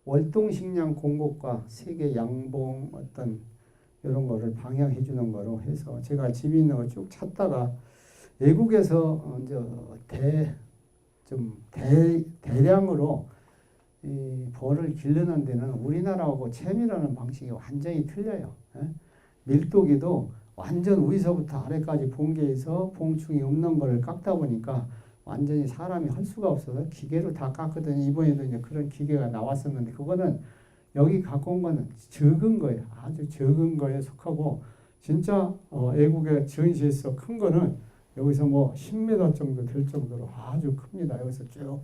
월동 식량 공급과 세계 양봉 어떤 이런 거를 방향해 주는 거로 해서 제가 집에 있는 거 쭉 찾다가 외국에서 이제 대량으로 이 벌을 기르는 데는 우리나라하고 채미라는 방식이 완전히 틀려요. 예? 밀도기도 완전 위서부터 아래까지 봉개해서 봉충이 없는 거를 깎다 보니까 완전히 사람이 할 수가 없어서 기계로 다 깎거든요. 이번에도 이제 그런 기계가 나왔었는데 그거는 여기 갖고 온 거는 적은 거예요. 아주 적은 거에 속하고 진짜 외국에 전시에서 큰 거는 여기서 뭐 10m 정도 될 정도로 아주 큽니다. 여기서 쭉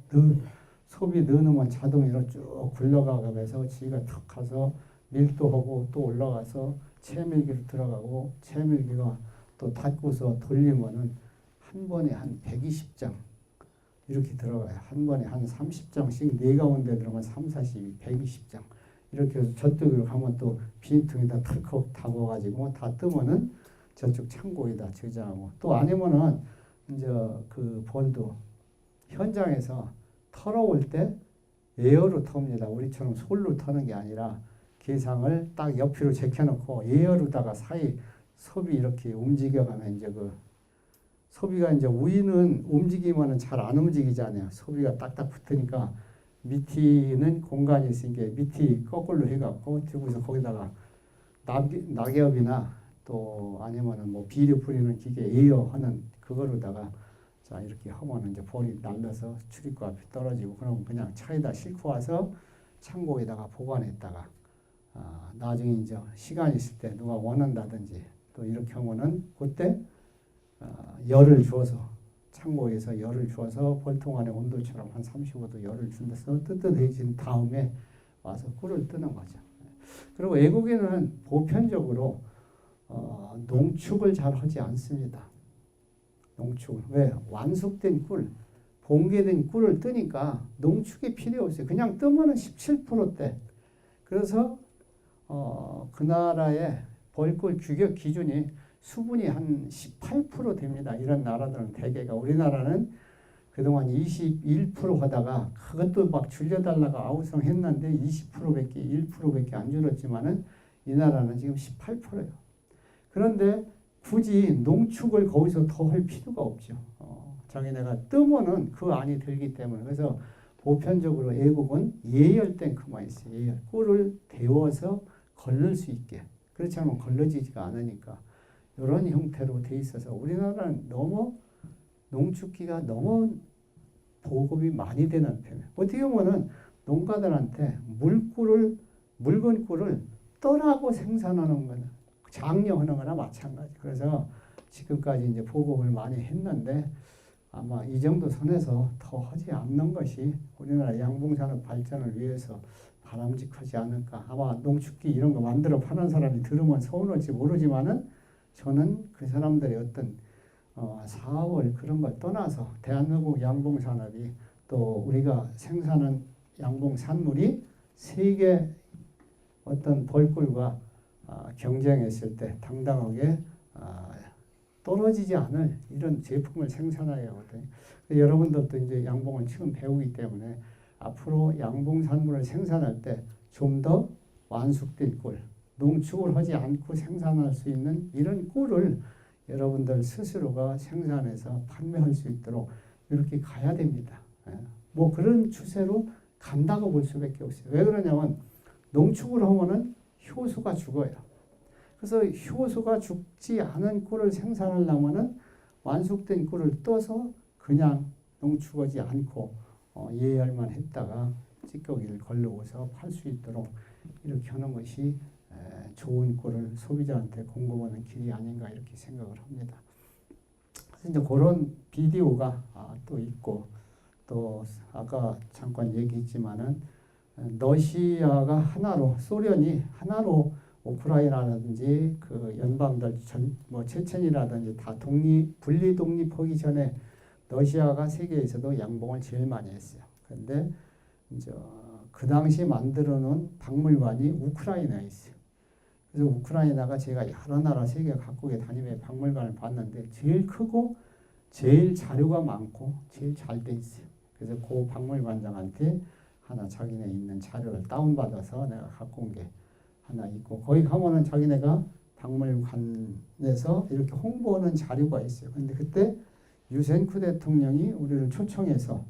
소비 넣으면 자동으로 쭉 굴러가면서 지가 탁 가서 밀도하고 또 올라가서 채밀기로 들어가고 채밀기가 또 닫고서 돌리면은 한 번에 한 120장 이렇게 들어가요. 한 번에 한 30장씩 네 가운데 들어가면 3, 40, 120장 이렇게 해서 저쪽으로 가면 또 빈통에다 털컥 담아가지고 다 뜨면은 저쪽 창고에다 저장하고 또 아니면은 이제 그 벌도 현장에서 털어올 때 예열로 텁니다. 우리처럼 솔로 터는 게 아니라 게상을 딱 옆으로 제껴놓고 예열로다가 사이 섭이 이렇게 움직여가면 이제 그 소비가 이제 위는 움직이면은 잘 안 움직이잖아요. 소비가 딱딱 붙으니까 밑에는 공간이 있으니까 밑이 거꾸로 해갖고 들고서 거기다가 낙엽이나 또 아니면은 뭐 비료 뿌리는 기계 에어하는 그거로다가 자 이렇게 하면은 이제 볼이 날려서 출입구 앞에 떨어지고 그러면 그냥 차에다 싣고 와서 창고에다가 보관했다가 나중에 이제 시간 있을 때 누가 원한다든지 또 이렇게 하면은 그때 열을 주어서 창고에서 열을 주어서 볼통 안에 온도처럼 한 35도 열을 준다서 뜨뜻해진 다음에 와서 꿀을 뜨는 거죠. 그리고 외국인은 보편적으로 농축을 잘 하지 않습니다. 농축을. 왜? 완숙된 꿀, 봉개된 꿀을 뜨니까 농축이 필요 없어요. 그냥 뜨면은 17%대. 그래서 그 나라의 벌꿀 규격 기준이 수분이 한 18% 됩니다. 이런 나라들은 대개가. 우리나라는 그동안 21% 하다가 그것도 막 줄여달라고 아우성했는데 20%밖에 1%밖에 안 줄었지만은 이 나라는 지금 18%예요. 그런데 굳이 농축을 거기서 더 할 필요가 없죠. 자기네가 뜨면은 그 안이 들기 때문에. 그래서 보편적으로 애국은 예열 탱크만 있어요. 예열. 꿀을 데워서 걸릴 수 있게. 그렇지 않으면 걸러지지가 않으니까. 이런 형태로 돼 있어서 우리나라는 너무 농축기가 너무 보급이 많이 되는 편이에요. 어떻게 보면은 농가들한테 묽은 꿀을 떠라고 생산하는 거는 장려하는 거나 마찬가지. 그래서 지금까지 이제 보급을 많이 했는데 아마 이 정도 선에서 더 하지 않는 것이 우리나라 양봉산업 발전을 위해서 바람직하지 않을까. 아마 농축기 이런 거 만들어 파는 사람이 들으면 서운할지 모르지만은 저는 그 사람들의 어떤 사업을 그런 걸 떠나서 대한민국 양봉산업이 또 우리가 생산한 양봉산물이 세계 어떤 벌꿀과 경쟁했을 때 당당하게 떨어지지 않을 이런 제품을 생산해야 하거든요. 여러분들도 이제 양봉을 처음 배우기 때문에 앞으로 양봉산물을 생산할 때 좀 더 완숙된 꿀, 농축을 하지 않고 생산할 수 있는 이런 꿀을 여러분들 스스로가 생산해서 판매할 수 있도록 이렇게 가야 됩니다. 뭐 그런 추세로 간다고 볼 수밖에 없어요. 왜 그러냐면 농축을 하면은 효수가 죽어요. 그래서 효수가 죽지 않은 꿀을 생산하려면은 완숙된 꿀을 떠서 그냥 농축하지 않고 예열만 했다가 찌꺼기를 걸러서 팔 수 있도록 이렇게 하는 것이 좋은 꿀을 소비자한테 공급하는 길이 아닌가 이렇게 생각을 합니다. 그래서 이제 그런 비디오가 또 있고 또 아까 잠깐 얘기했지만은 러시아가 하나로 소련이 하나로 우크라이나라든지 그 연방들 뭐 체첸이라든지 다 분리 독립하기 전에 러시아가 세계에서도 양봉을 제일 많이 했어요. 그런데 이제 그 당시 만들어 놓은 박물관이 우크라이나에 있어요. 그래서 우크라이나가 제가 여러 나라 세계 각국에 다니며 박물관을 봤는데 제일 크고 제일 자료가 많고 제일 잘 돼 있어요. 그래서 그 박물관장한테 하나 자기네 있는 자료를 다운받아서 내가 갖고 온 게 하나 있고 거기 가면은 자기네가 박물관에서 이렇게 홍보하는 자료가 있어요. 근데 그때 유센쿠 대통령이 우리를 초청해서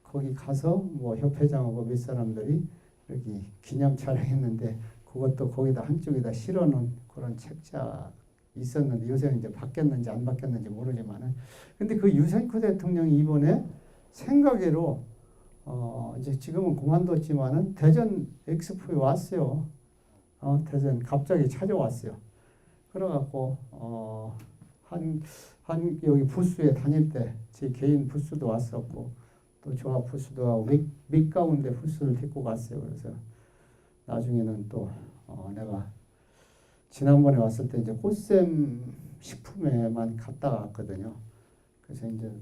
거기 가서 뭐 협회장하고 몇 사람들이 여기 기념 촬영했는데 그것도 거기다 한쪽에다 실어놓은 그런 책자 있었는데 요새는 이제 바뀌었는지 안 바뀌었는지 모르지만은 근데 그 유센쿠 대통령이 이번에 생각외로 이제 지금은 그만뒀지만은 대전 엑스포에 왔어요. 대전 갑자기 찾아왔어요. 그래갖고 한 여기 부스에 다닐 때 제 개인 부스도 왔었고 또 조합 부스도 하고 밑 가운데 부스를 데리고 갔어요. 그래서 나중에는 또 내가 지난번에 왔을 때 이제 꽃샘 식품에만 갔다 왔거든요. 그래서 이제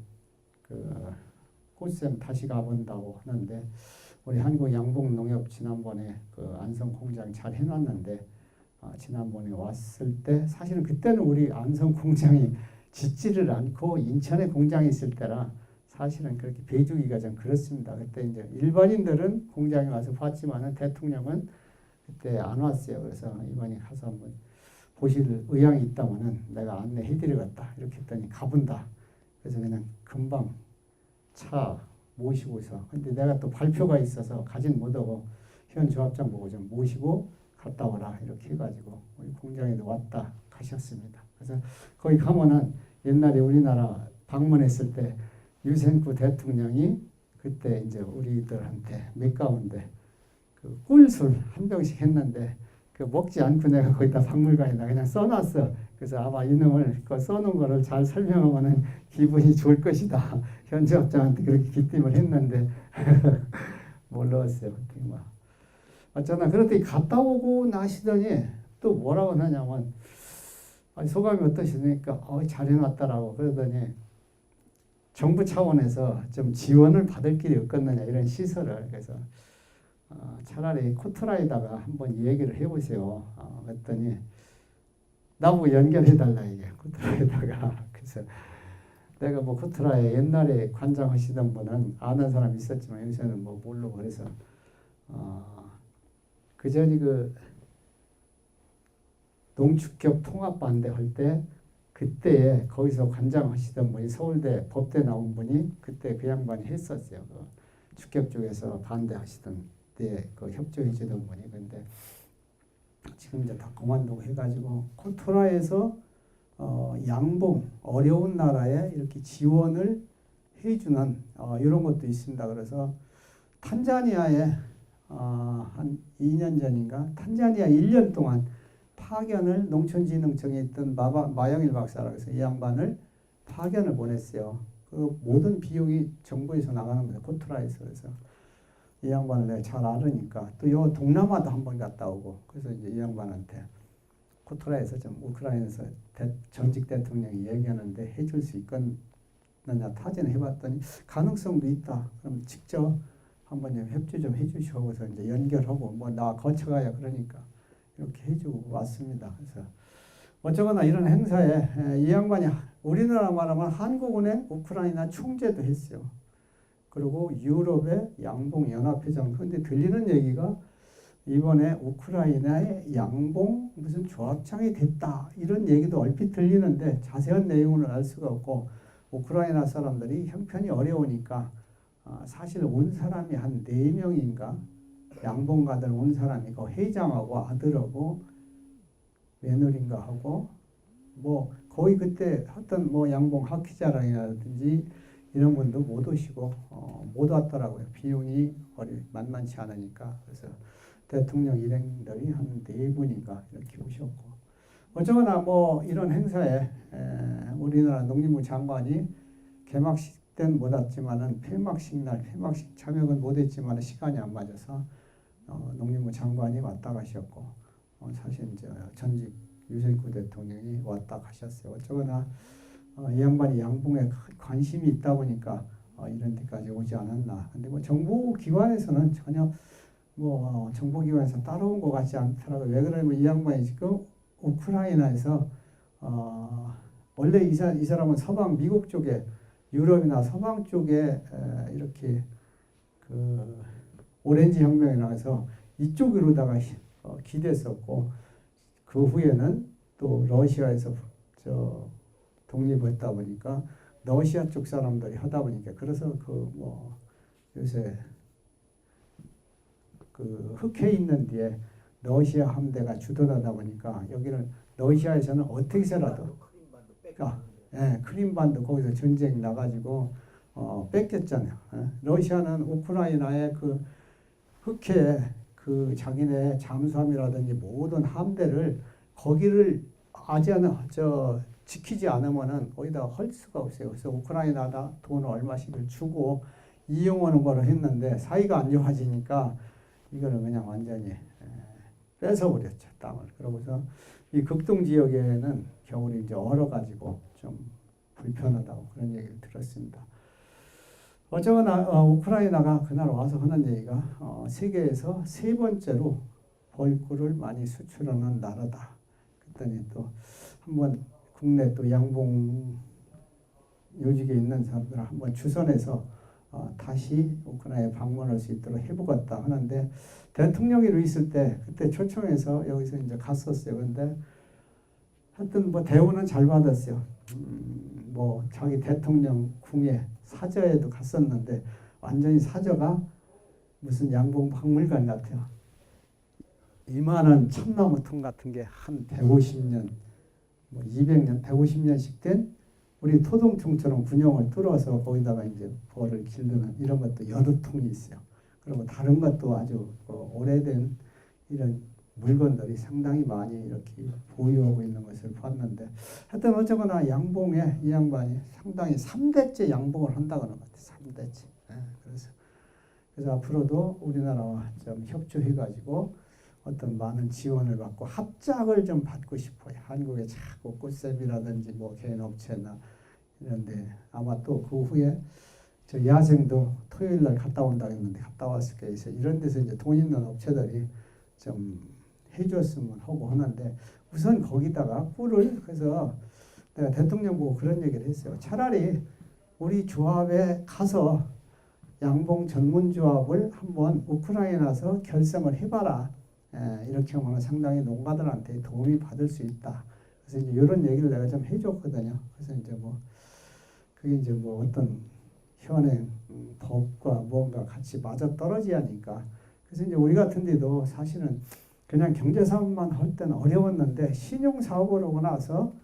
그 꽃샘 다시 가본다고 하는데 우리 한국 양봉농협 지난번에 그 안성 공장 잘 해놨는데 지난번에 왔을 때 사실은 그때는 우리 안성 공장이 짓지를 않고 인천에 공장이 있을 때라 사실은 그렇게 배주기가 좀 그렇습니다. 그때 이제 일반인들은 공장에 와서 봤지만은 대통령은 그때 안 왔어요. 그래서 이번에 가서 한번 보실 의향이 있다면은 내가 안내해드리겠다 이렇게 했더니 가본다. 그래서 그냥 금방 차 모시고서 근데 내가 또 발표가 있어서 가진 못하고 현 조합장 보고 좀 모시고 갔다 오라 이렇게 해가지고 우리 공장에도 왔다 가셨습니다. 그래서 거기 가면은 옛날에 우리나라 방문했을 때 유센쿠 대통령이 그때 이제 우리들한테 몇 가운데 그 꿀술 한 병씩 했는데 그 먹지 않고 내가 거기다 박물관에다 그냥 써놨어. 그래서 아마 이놈을 그 써놓은 거를 잘 설명하면은 기분이 좋을 것이다. 현지업장한테 그렇게 기침을 했는데 몰랐어요. 막 어쩌나 그렇더니 갔다 오고 나시더니 또 뭐라고 하냐면 아니 소감이 어떠십니까? 잘 해놨다라고 그러더니 정부 차원에서 좀 지원을 받을 길이 없겠느냐 이런 시설을 그래서 차라리 코트라에다가 한번 얘기를 해보세요. 그랬더니 나보고 연결해달라 이게 코트라에다가 그래서 내가 뭐 코트라에 옛날에 관장하시던 분은 아는 사람이 있었지만 요새는 뭐 모르고 그래서 그 전이 그 농축협 통합반대 할 때 그때에 거기서 관장하시던 분이 서울대 법대 나온 분이 그때 그 양반이 했었어요. 그 축협 쪽에서 반대하시던 때 그 협조해 주던 분이 근데 지금 이제 다 그만두고 해가지고 코토라에서 양봉 어려운 나라에 이렇게 지원을 해주는 이런 것도 있습니다. 그래서 탄자니아에 한 2년 전인가 탄자니아 1년 동안 파견을 농촌진흥청에 있던 마영일 박사라고 해서 이 양반을 파견을 보냈어요. 그 모든 비용이 정부에서 나가는 거예요. 코토라에서. 그래서 이 양반을 내가 잘 알으니까 또 요 동남아도 한번 갔다 오고 그래서 이제 이 양반한테 코토라에서 좀 우크라이나에서 전직 대통령이 얘기하는데 해줄 수 있겠느냐 타진을 해봤더니 가능성도 있다. 그럼 직접 한번 좀 협조 좀 해주시고 해서 이제 연결하고 뭐 나 거쳐가야 그러니까 이렇게 해주고 왔습니다. 그래서 어쩌거나 이런 행사에 이 양반이 우리나라 말하면 한국은행 우크라이나 총재도 했어요. 그리고 유럽의 양봉연합회장. 그런데 들리는 얘기가 이번에 우크라이나의 양봉 무슨 조합장이 됐다 이런 얘기도 얼핏 들리는데 자세한 내용을 알 수가 없고 우크라이나 사람들이 형편이 어려우니까 사실 온 사람이 한 4명인가 양봉가들 온 사람이 그 회장하고 아들하고 며느리인가 하고 뭐 거의 그때 했던 뭐 양봉 학기자랑이라든지 이런 분도 못 오시고 못 왔더라고요. 비용이 만만치 않으니까. 그래서 대통령 일행들이 한 4분인가 이렇게 오셨고 어쩌거나 뭐 이런 행사에 우리나라 농림부 장관이 개막식 때는 못 왔지만은 폐막식 날 폐막식 참여는 못했지만 시간이 안 맞아서 농림부 장관이 왔다 가셨고 사실 이제 전직 유센쿠 대통령이 왔다 가셨어요. 어쩌거나 이 양반이 양봉에 관심이 있다 보니까 이런 데까지 오지 않았나. 근데 뭐 정보기관에서는 전혀 뭐 정보기관에서 따라온 것 같지 않더라고요. 왜 그러냐면 이 양반이 지금 우크라이나에서 원래 이 사람은 서방 미국 쪽에 유럽이나 서방 쪽에 이렇게 그 오렌지 혁명이 나서 이쪽으로다가 기댔었고 그 후에는 또 러시아에서 독립했다 보니까 러시아 쪽 사람들이 하다 보니까 그래서 그 뭐 요새 그 흑해 있는 뒤에 러시아 함대가 주둔하다 보니까 여기는 러시아에서는 어떻게 해서라도 크림반도 거기서 전쟁 나가지고 뺏겼잖아요. 러시아는 우크라이나의 그 흑해 그 자기네 잠수함이라든지 모든 함대를 거기를 지키지 않으면은 거기다가 할 수가 없어요. 그래서 우크라이나다 돈 얼마씩을 주고 이용하는 거를 했는데 사이가 안 좋아지니까 이거는 그냥 완전히 뺏어버렸죠, 땅을. 그러고서 이 극동 지역에는 겨울이 이제 얼어가지고 좀 불편하다고 그런 얘기를 들었습니다. 어쩌거나 우크라이나가 그날 와서 하는 얘기가 세계에서 세 번째로 벌꿀을 많이 수출하는 나라다. 그랬더니 또 한번 국내 또 양봉 요직에 있는 사람들 한번 주선해서 다시 우크라이나에 방문할 수 있도록 해보겠다 하는데 대통령이 있을 때 그때 초청해서 여기서 이제 갔었어요. 근데 하여튼 뭐 대우는 잘 받았어요. 뭐 자기 대통령 궁에 사저에도 갔었는데 완전히 사저가 무슨 양봉 박물관 같아요. 이만한 참나무통 같은 게 한 150년, 뭐 200년, 150년씩 된 우리 토동통처럼 군용을 뚫어서 거기다가 이제 벌을 기르는 이런 것도 여러 통이 있어요. 그리고 다른 것도 아주 오래된 이런 물건들이 상당히 많이 이렇게 보유하고 있는 것을 봤는데 하여튼 어쩌거나 양봉에 이 양반이 상당히 3대째 양봉을 한다고 하는 것 같아요. 3대째. 그래서 앞으로도 우리나라와 좀 협조해가지고 어떤 많은 지원을 받고 합작을 좀 받고 싶어요. 한국에 자꾸 꽃샘이라든지 뭐 개인 업체나 이런데 아마 또 그 후에 저 야생도 토요일 날 갔다 온다고 했는데 갔다 왔을 거예요. 이런 데서 이제 돈 있는 업체들이 좀 해줬으면 하고 하는데 우선 거기다가 꿀을 그래서 내가 대통령 보고 그런 얘기를 했어요. 차라리 우리 조합에 가서 양봉 전문 조합을 한번 우크라이나에서 결성을 해봐라. 이렇게 하면 상당히 농가들한테 도움이 받을 수 있다. 그래서 이제 이런 얘기를 내가 좀 해줬거든요. 그래서 이제 뭐 그게 이제 뭐 어떤 현행 법과 뭔가 같이 맞아 떨어져야 하니까. 그래서 이제 우리 같은 데도 사실은 그냥 경제사업만 할 때는 어려웠는데 신용사업을 하고 나서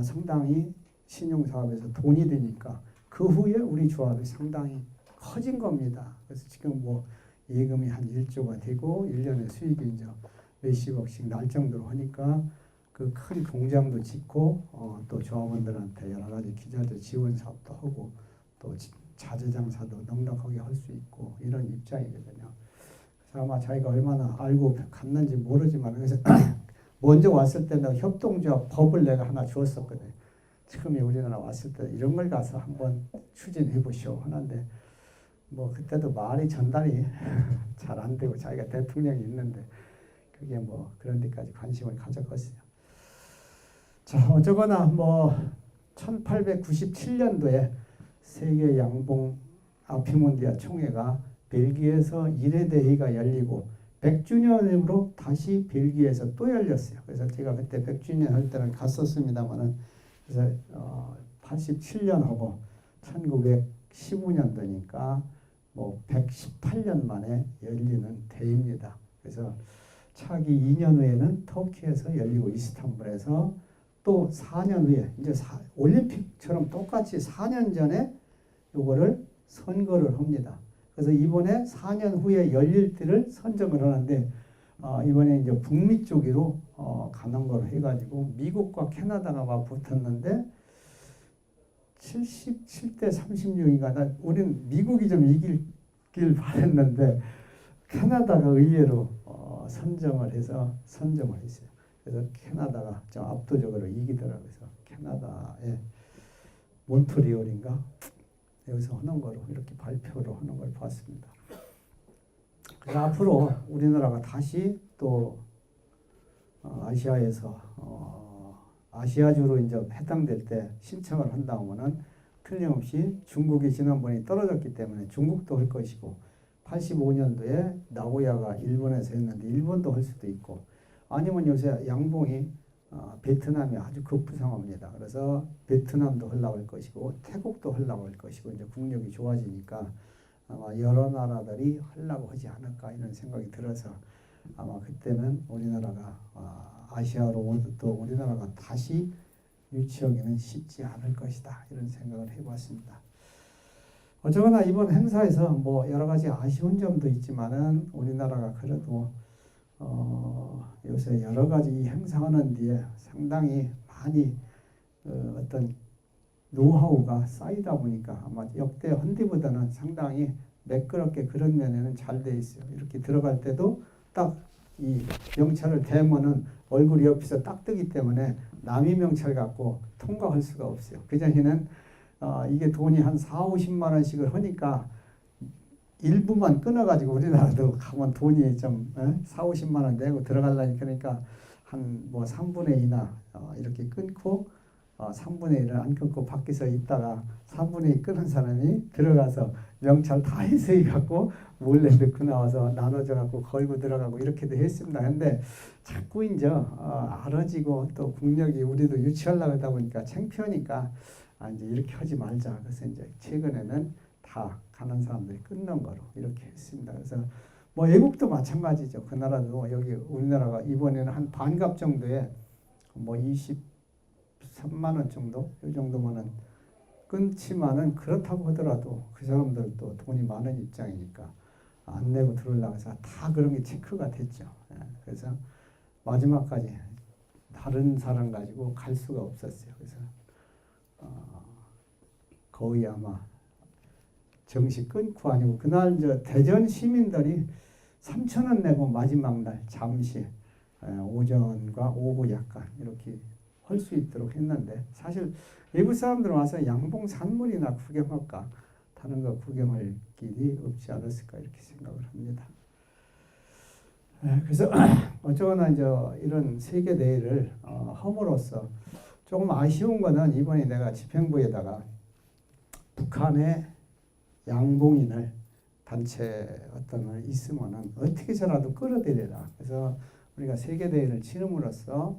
상당히 신용사업에서 돈이 되니까 그 후에 우리 조합이 상당히 커진 겁니다. 그래서 지금 뭐 예금이 한 1조가 되고 1년에 수익이 이제 몇십억씩 날 정도로 하니까 그 큰 공장도 짓고 또 조합원들한테 여러 가지 기자재 지원 사업도 하고 또 자재장사도 넉넉하게 할 수 있고 이런 입장이거든요. 그래서 아마 자기가 얼마나 알고 갔는지 모르지만 그래서 먼저 왔을 때는 협동조합 법을 내가 하나 주었었거든요. 처음에 우리나라 왔을 때 이런 걸 가서 한번 추진해 보시오 하는데 뭐 그때도 말이 전달이 잘 안 되고 자기가 대통령이 있는데 그게 뭐 그런 데까지 관심을 가졌겠어요. 자, 어쩌거나 뭐 1897년도에 세계 양봉 아피몬디아 총회가 벨기에에서 1회 대회가 열리고 100주년으로 다시 벨기에에서 또 열렸어요. 그래서 제가 그때 100주년 할 때는 갔었습니다만은 그래서 87년하고 1915년도니까 뭐 118년 만에 열리는 대회입니다. 그래서 차기 2년 후에는 터키에서 열리고 이스탄불에서 또 4년 후에 이제 올림픽처럼 똑같이 4년 전에 요거를 선거를 합니다. 그래서 이번에 4년 후에 열릴 때를 선정을 하는데 이번에 이제 북미 쪽으로 가는 걸 해가지고 미국과 캐나다가 막 붙었는데 77대 36인가 우리는 미국이 좀 이길 바랬는데 캐나다가 의외로 선정을 했어요. 그래서 캐나다가 좀 압도적으로 이기더라고요. 그래서 캐나다의 몬트리올인가 여기서 하는 거로 이렇게 발표로 하는 걸 봤습니다. 그래서 앞으로 우리나라가 다시 또 아시아에서 아시아주로 이제 해당될 때 신청을 한다면은 틀림없이 중국이 지난번에 떨어졌기 때문에 중국도 할 것이고 85년도에 나고야가 일본에서 했는데 일본도 할 수도 있고 아니면 요새 양봉이 베트남이 아주 급부상합니다. 그래서 베트남도 하려고 할 것이고 태국도 하려고 할 것이고 이제 국력이 좋아지니까 아마 여러 나라들이 하려고 하지 않을까 이런 생각이 들어서 아마 그때는 우리나라가 아시아로 또 우리나라가 다시 유치하기는 쉽지 않을 것이다 이런 생각을 해봤습니다. 어쩌거나 이번 행사에서 뭐 여러 가지 아쉬운 점도 있지만은 우리나라가 그래도 요새 여러 가지 행사하는 뒤에 상당히 많이 어떤 노하우가 쌓이다 보니까 아마 역대 헌디보다는 상당히 매끄럽게 그런 면에는 잘 돼 있어요. 이렇게 들어갈 때도 딱 이 명찰을 대면은 얼굴이 옆에서 딱 뜨기 때문에 남의 명찰 갖고 통과할 수가 없어요. 그전에는 이게 돈이 한 4, 50만 원씩을 하니까 일부만 끊어가지고 우리나라도 가면 돈이 좀 4, 50만 원 내고 들어가려니까 그러니까 한 뭐 3분의 2나 이렇게 끊고 3분의 1을 안 끊고 밖에서 있다가 3분의 2 끊은 사람이 들어가서 명찰 다 해석해 갖고 몰래 넣고 나와서 나눠져 갖고 걸고 들어가고 이렇게도 했습니다. 근데 자꾸 이제 알아지고 또 국력이 우리도 유치하려고 하다 보니까 창피하니까 이제 이렇게 하지 말자. 그래서 이제 최근에는 다 가는 사람들이 끊는 거로 이렇게 했습니다. 그래서 뭐 외국도 마찬가지죠. 그 나라도 여기 우리나라가 이번에는 한 반값 정도에 뭐 23만 원 정도 이 정도면은 끊지만은 그렇다고 하더라도 그 사람들도 돈이 많은 입장이니까 안 내고 들어오려고 해서 다 그런 게 체크가 됐죠. 그래서 마지막까지 다른 사람 가지고 갈 수가 없었어요. 그래서 거의 아마 정시 끊고 아니고 그날 저 대전 시민들이 3,000원 내고 마지막 날 잠시 오전과 오후 약간 이렇게 할 수 있도록 했는데 사실 외부 사람들 와서 양봉 산물이나 구경할까 다른 거 구경할 길이 없지 않았을까 이렇게 생각을 합니다. 그래서 어쩌거나 이제 이런 세계 대회를 함으로써 조금 아쉬운 거는 이번에 내가 집행부에다가 북한의 양봉인을 단체 어떤 걸 있으면은 어떻게 해서라도 끌어들여라. 그래서 우리가 세계 대회를 치름으로써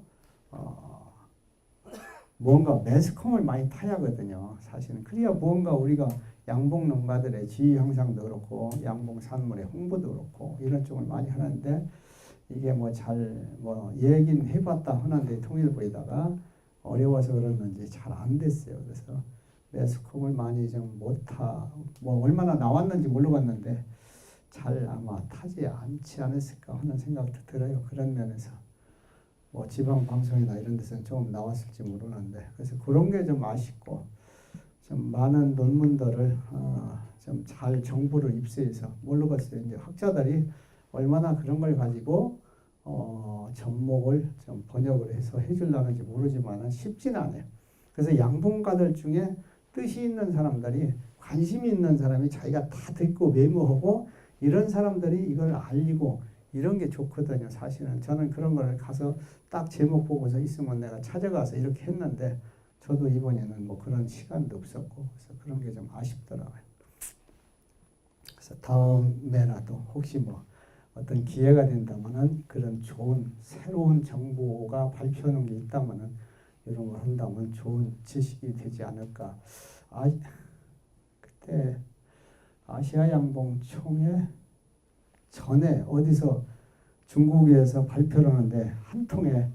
뭔가 매스컴을 많이 타야 하거든요. 사실은 그래야 뭔가 우리가 양봉 농가들의 지위 향상도 그렇고 양봉 산물의 홍보도 그렇고 이런 쪽을 많이 하는데 이게 뭐 잘 뭐 얘기는 해봤다 하는데 통일부에다가 어려워서 그러는지 잘 안 됐어요. 그래서 매스컴을 많이 좀 못하 뭐 얼마나 나왔는지 모르겠는데 잘 아마 타지 않지 않았을까 하는 생각도 들어요. 그런 면에서 뭐 지방 방송이나 이런 데서는 좀 나왔을지 모르는데 그래서 그런 게 좀 아쉽고 좀 많은 논문들을 좀 잘 정보를 입수해서 모르겠어요. 이제 학자들이 얼마나 그런 걸 가지고 접목을 좀 번역을 해서 해주려는지 모르지만은 쉽지는 않아요. 그래서 양봉가들 중에 뜻이 있는 사람들이 관심이 있는 사람이 자기가 다 듣고 메모하고 이런 사람들이 이걸 알리고 이런 게 좋거든요. 사실은 저는 그런 걸 가서 딱 제목 보고서 있으면 내가 찾아가서 이렇게 했는데 저도 이번에는 뭐 그런 시간도 없었고 그래서 그런 게 좀 아쉽더라고요. 그래서 다음에라도 혹시 뭐 어떤 기회가 된다면은 그런 좋은 새로운 정보가 발표하는 게 있다면은 이런 걸 한다면 좋은 지식이 되지 않을까. 그때 아시아 양봉 총회 전에 어디서 중국에서 발표를 하는데 한 통에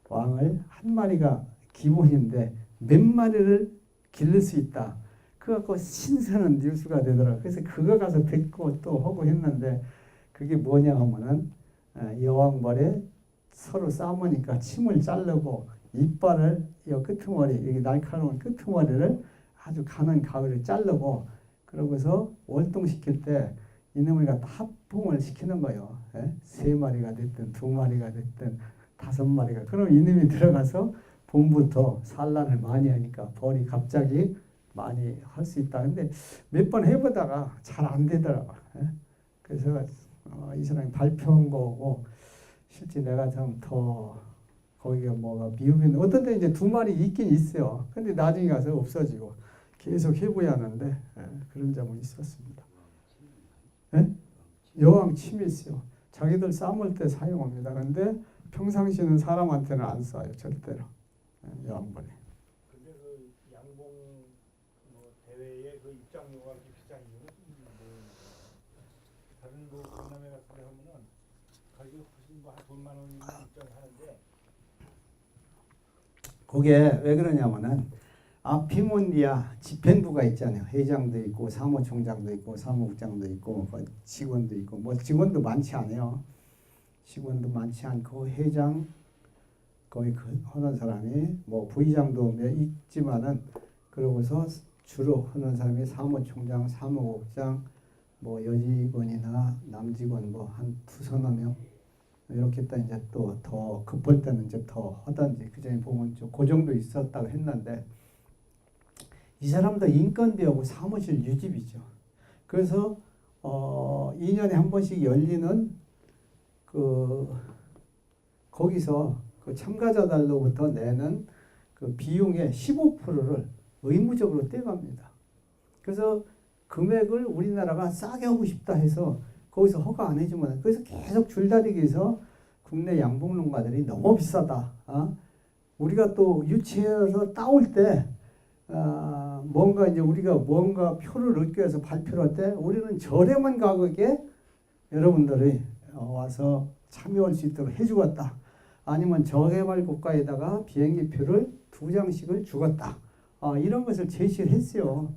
왕을 한 마리가 기본인데 몇 마리를 기를 수 있다. 그거 갖고 신선한 뉴스가 되더라고요. 그래서 그거 가서 듣고 또 하고 했는데 그게 뭐냐 하면은 여왕벌에 서로 싸우니까 침을 자르고 이빨을 이 끄트머리 여기 날카로운 끄트머리를 아주 가는 가위를 자르고 그러고서 월동시킬 때 이놈을 갖다 합봉을 시키는 거예요. 3마리가 됐든 2마리가 됐든 5마리가. 그럼 이놈이 들어가서 봄부터 산란을 많이 하니까 벌이 갑자기 많이 할 수 있다. 근데 몇 번 해보다가 잘 안 되더라고요. 그래서 이 사람이 발표한 거고 실제 내가 좀 더 거기가 뭐가 미흡했는데 어떤 데 이제 2마리 있긴 있어요. 근데 나중에 가서 없어지고 계속 해봐야 하는데 그런 점은 있었습니다. 네? 여왕 침이죠. 자기들 싸울 때 사용합니다. 그런데 평상시에는 사람한테는 안 써요. 절대로. 여왕벌이. 근데 그 양봉 뭐 대회에 그 입장료가 비싼 이유는 뭐 다른 뭐 강남에 같은 데 하면은 가격이 훨씬 뭐한 돈만 원이면 입장하는데 그게 왜 그러냐면은 비몬디아 집행부가 있잖아요. 회장도 있고 사무총장도 있고 사무국장도 있고 직원도 있고 뭐 직원도 많지 않아요. 직원도 많지 않고 회장 거의 하는 사람이 뭐 부의장도 있지만은 그러고서 주로 하는 사람이 사무총장, 사무국장, 뭐 여직원이나 남직원 뭐 한 두서너 명 이렇게 딱 이제 또 더 급할 때는 이제 더 하든지 그전에 보면 좀 그 정도 있었다고 했는데. 이 사람도 인건비하고 사무실 유지비죠. 그래서 2년에 한 번씩 열리는 거기서 그 참가자들로부터 내는 그 비용의 15%를 의무적으로 떼갑니다. 그래서 금액을 우리나라가 싸게 하고 싶다 해서 거기서 허가 안 해주면 그래서 계속 줄다리기 해서 국내 양봉농가들이 너무 비싸다. 우리가 또 유치해서 따올 때 뭔가 이제 우리가 뭔가 표를 얻기 위해서 발표를 할 때 우리는 저렴한 가격에 여러분들이 와서 참여할 수 있도록 해주겠다. 아니면 저개발 국가에다가 비행기표를 2장씩을 주겠다. 이런 것을 제시를 했어요.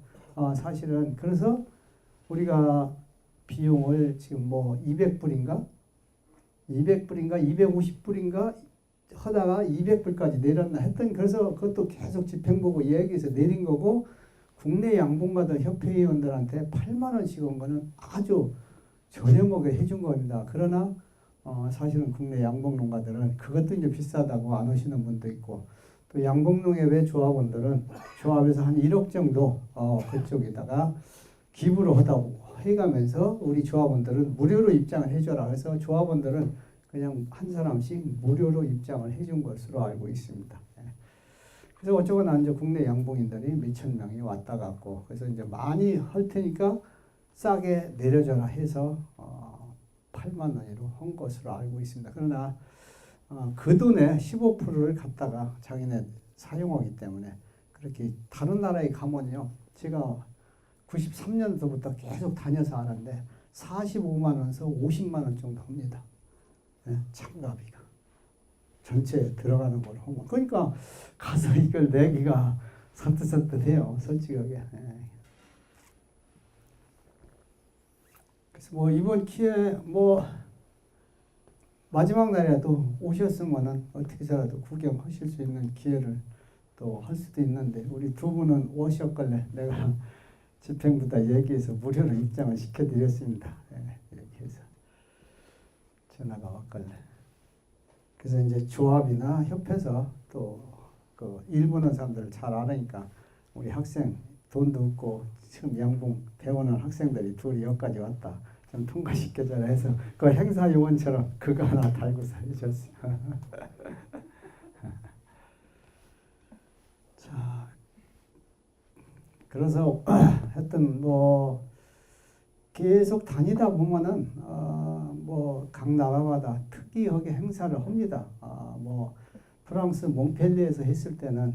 사실은 그래서 우리가 비용을 지금 뭐 200불인가 250불인가 하다가 200불까지 내렸나 했더니 그래서 그것도 계속 집행보고 얘기해서 내린 거고 국내 양봉가들 협회의원들한테 8만 원씩 온 거는 아주 저렴하게 해준 겁니다. 그러나 사실은 국내 양봉농가들은 그것도 이제 비싸다고 안 오시는 분도 있고 또 양봉농협의 조합원들은 조합에서 한 1억 정도 그쪽에다가 기부를 하다고 해가면서 우리 조합원들은 무료로 입장을 해줘라. 그래서 조합원들은 그냥 한 사람씩 무료로 입장을 해준 것으로 알고 있습니다. 그래서 어쩌거나 이제 국내 양봉인들이 몇천 명이 왔다 갔고 그래서 이제 많이 할 테니까 싸게 내려줘라 해서 8만 원으로 한 것으로 알고 있습니다. 그러나 그 돈의 15%를 갖다가 자기네 사용하기 때문에 그렇게 다른 나라에 가면요. 제가 93년도부터 계속 다녀서 아는데 45만 원에서 50만 원 정도 합니다. 참가비가. 전체 들어가는 걸 하면. 그러니까 가서 이걸 내기가 선뜻선뜻해요. 솔직하게. 그래서 뭐 이번 기회에 뭐 마지막 날이라도 오셨으면은 어떻게서라도 구경하실 수 있는 기회를 또 할 수도 있는데 우리 두 분은 오셨길래 내가 집행부다 얘기해서 무료로 입장을 시켜드렸습니다. 얘기해서 전화가 왔길래. 그래서 이제 조합이나 협회에서 또 그 일본어 사람들을 잘 알으니까 우리 학생 돈도 없고 지금 양봉 배우는 학생들이 둘이 여기까지 왔다. 좀 통과시켜줘라 해서 그 행사 요원처럼 그거 하나 달고서 해줬어요. 자, 그래서 하여튼 뭐 계속 다니다 보면은 뭐 각 나라마다 특이하게 행사를 합니다. 뭐 프랑스 몽펠리에서 했을 때는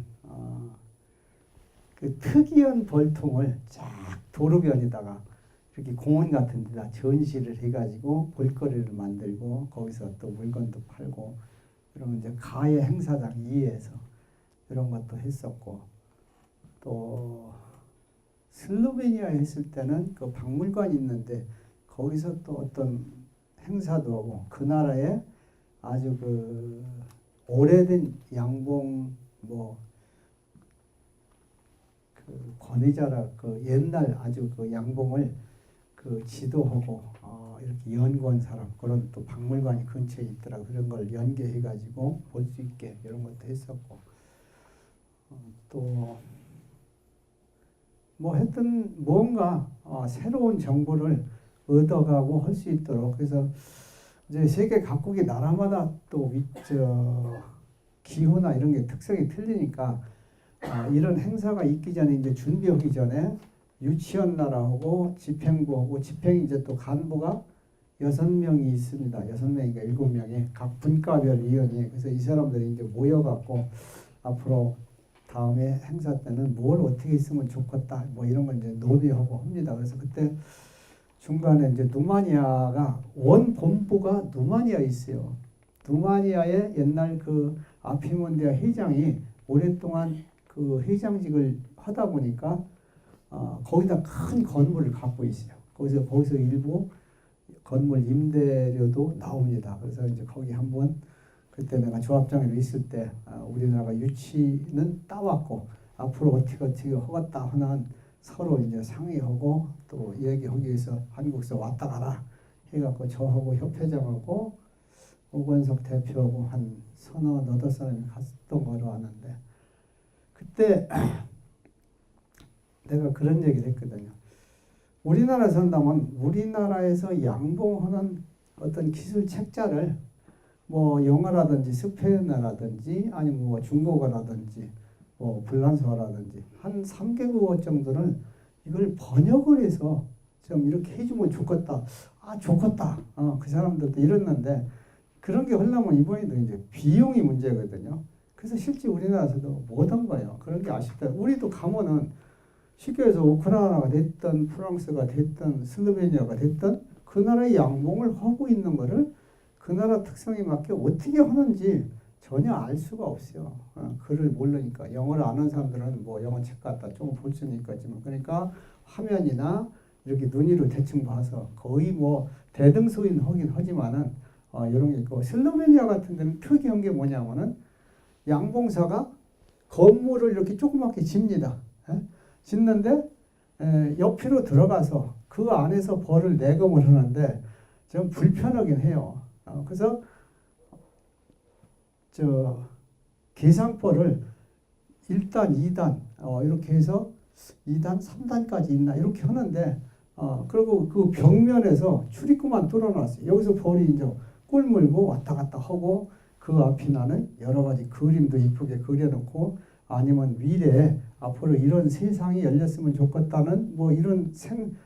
그 특이한 벌통을 쫙 도로변에다가 이렇게 공원 같은 데다 전시를 해가지고 볼거리를 만들고 거기서 또 물건도 팔고 이러면 이제 가해 행사장 2에서 이런 것도 했었고 또 슬로베니아에 했을 때는 그 박물관이 있는데 거기서 또 어떤 행사도 하고 그 나라에 아주 그 오래된 양봉 뭐 그 권위자라 그 옛날 아주 그 양봉을 그 지도하고 이렇게 연구한 사람 그런 또 박물관이 근처에 있더라고 그런 걸 연계해 가지고 볼 수 있게 이런 것도 했었고 또 뭐 하여튼 뭔가 새로운 정보를 얻어가고 할 수 있도록 그래서 이제 세계 각국의 나라마다 또 기후나 이런 게 특성이 틀리니까 이런 행사가 있기 전에 이제 준비하기 전에 유치원 나라하고 집행부하고 집행이 이제 또 간부가 6명이 있습니다. 6명이니까 7명이 각 분과별 위원이. 그래서 이 사람들이 이제 모여갖고 앞으로 다음에 행사 때는 뭘 어떻게 있으면 좋겠다 뭐 이런 걸 이제 논의하고 합니다. 그래서 그때 중간에 이제 누마니아가 원 본부가 누마니아에 있어요. 누마니아에 옛날 그 아피몬디아 회장이 오랫동안 그 회장직을 하다 보니까 거기다 큰 건물을 갖고 있어요. 거기서 일부 건물 임대료도 나옵니다. 그래서 이제 거기 한번 그때 내가 조합장으로 있을 때 우리나라가 유치는 따왔고 앞으로 어떻게 하겠다 하는 서로 이제 상의하고 또 얘기하기 위해서 한국에서 왔다 가라 해갖고 저하고 협회장하고 오건석 대표하고 한 서너 너덟 사람이 갔던 거로 아는데 그때 내가 그런 얘기를 했거든요. 우리나라에 산다면 우리나라에서 양봉하는 어떤 기술 책자를 뭐 영어라든지 스페인어라든지 아니면 뭐 중국어라든지 뭐 불란서어라든지 한 3개국어 정도는 이걸 번역을 해서 좀 이렇게 해주면 좋겠다. 좋겠다. 그 사람들도 이랬는데 그런 게 하려면 이번에도 이제 비용이 문제거든요. 그래서 실제 우리나라에서도 못한 거예요. 그런 게 아쉽다. 우리도 가면은 쉽게 해서 우크라이나가 됐든 프랑스가 됐든 슬로베니아가 됐든 그 나라의 양봉을 하고 있는 거를 그 나라 특성에 맞게 어떻게 하는지 전혀 알 수가 없어요. 글을 모르니까. 영어를 아는 사람들은 뭐 영어 책 갖다 좀 볼 수는 있겠지만 그러니까 화면이나 이렇게 눈으로 대충 봐서 거의 뭐 대등소인 하긴 하지만은 이런 게 있고 슬로베니아 같은 데는 특이한 게 뭐냐면은 양봉사가 건물을 이렇게 조그맣게 집니다. 짓는데 옆으로 들어가서 그 안에서 벌을 내검을 하는데 좀 불편하긴 해요. 그래서 계산벌을 1단, 2단 이렇게 해서 2단, 3단까지 있나 이렇게 하는데 그리고 그 벽면에서 출입구만 뚫어놨어요. 여기서 벌이 이제 꿀 물고 왔다 갔다 하고 그 앞이 나는 여러 가지 그림도 이쁘게 그려놓고 아니면 미래에 앞으로 이런 세상이 열렸으면 좋겠다는 뭐 이런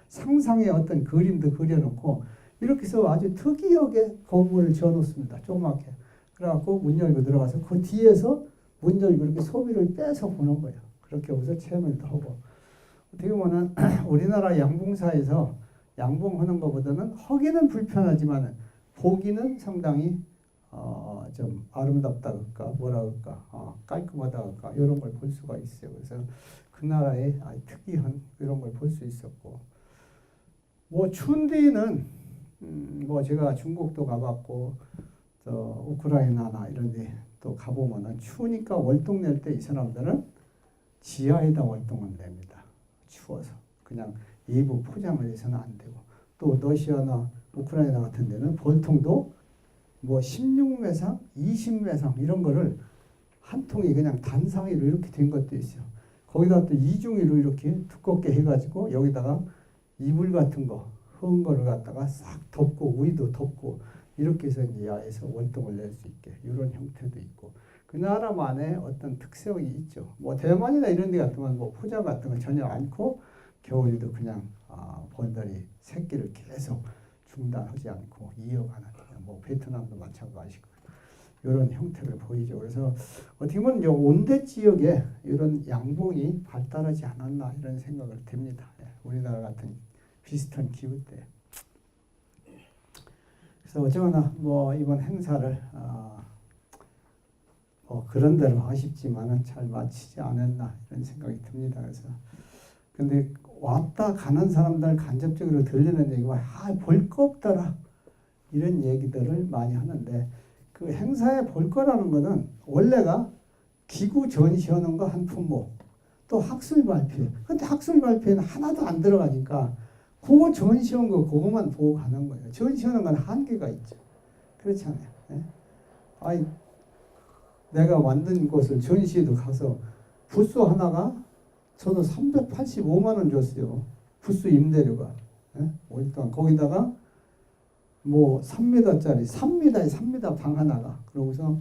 상상의 어떤 그림도 그려놓고 이렇게 해서 아주 특이하게 건물을 지어놓습니다. 조그맣게. 그래갖고 문 열고 들어가서 그 뒤에서 문 열고 이렇게 소비를 빼서 보는 거예요. 그렇게 해서 체험을 하고. 어떻게 보면 우리나라 양봉사에서 양봉하는 것보다는 하기는 불편하지만 보기는 상당히 좀 아름답다 그럴까 뭐라 그럴까 깔끔하다 그럴까 이런 걸 볼 수가 있어요. 그래서 그 나라의 특이한 이런 걸 볼 수 있었고 뭐 추운 데는 뭐 제가 중국도 가봤고 우크라이나나 이런 데 또 가보면은 추우니까 월동 낼 때 이 사람들은 지하에다 월동을 냅니다. 추워서 그냥 일부 포장을 해서는 안 되고 또 러시아나 우크라이나 같은 데는 벌통도 뭐 16매상, 20매상 이런 거를 한 통이 그냥 단상위로 이렇게 된 것도 있어요. 거기다 또 이중위로 이렇게 두껍게 해가지고 여기다가 이불 같은 거, 흐은 거를 갖다가 싹 덮고 위도 덮고 이렇게 해서 이제 야에서 월동을 낼 수 있게 이런 형태도 있고 그 나라만의 어떤 특성이 있죠. 뭐 대만이나 이런 데 같으면 뭐 포장 같은 거 전혀 않고 겨울에도 그냥 벌들이 새끼를 계속 중단하지 않고 이어가는 뭐 베트남도 마찬가지고 이런 형태를 보이죠. 그래서 어떻게 보면 온대 지역에 이런 양봉이 발달하지 않았나 이런 생각을 듭니다. 우리나라 같은 비슷한 기후 때. 그래서 어쩌거나 뭐 이번 행사를 그런 대로 아쉽지만은 잘 마치지 않았나 이런 생각이 듭니다. 그래서 근데 왔다 가는 사람들 간접적으로 들리는 얘기가 볼 거 없더라 이런 얘기들을 많이 하는데 그 행사에 볼 거라는 거는 원래가 기구 전시하는 거 한 품목 또 학술 발표. 근데 학술 발표에는 하나도 안 들어가니까 그거 전시한 거 그거만 보고 가는 거예요. 전시하는 건 한계가 있죠. 그렇잖아요. 네? 내가 만든 곳을 전시회도 가서 부스 하나가 저도 385만 원 줬어요. 부스 임대료가. 네? 5일 동안 거기다가 뭐 3m짜리 3m 방 하나가 그러고서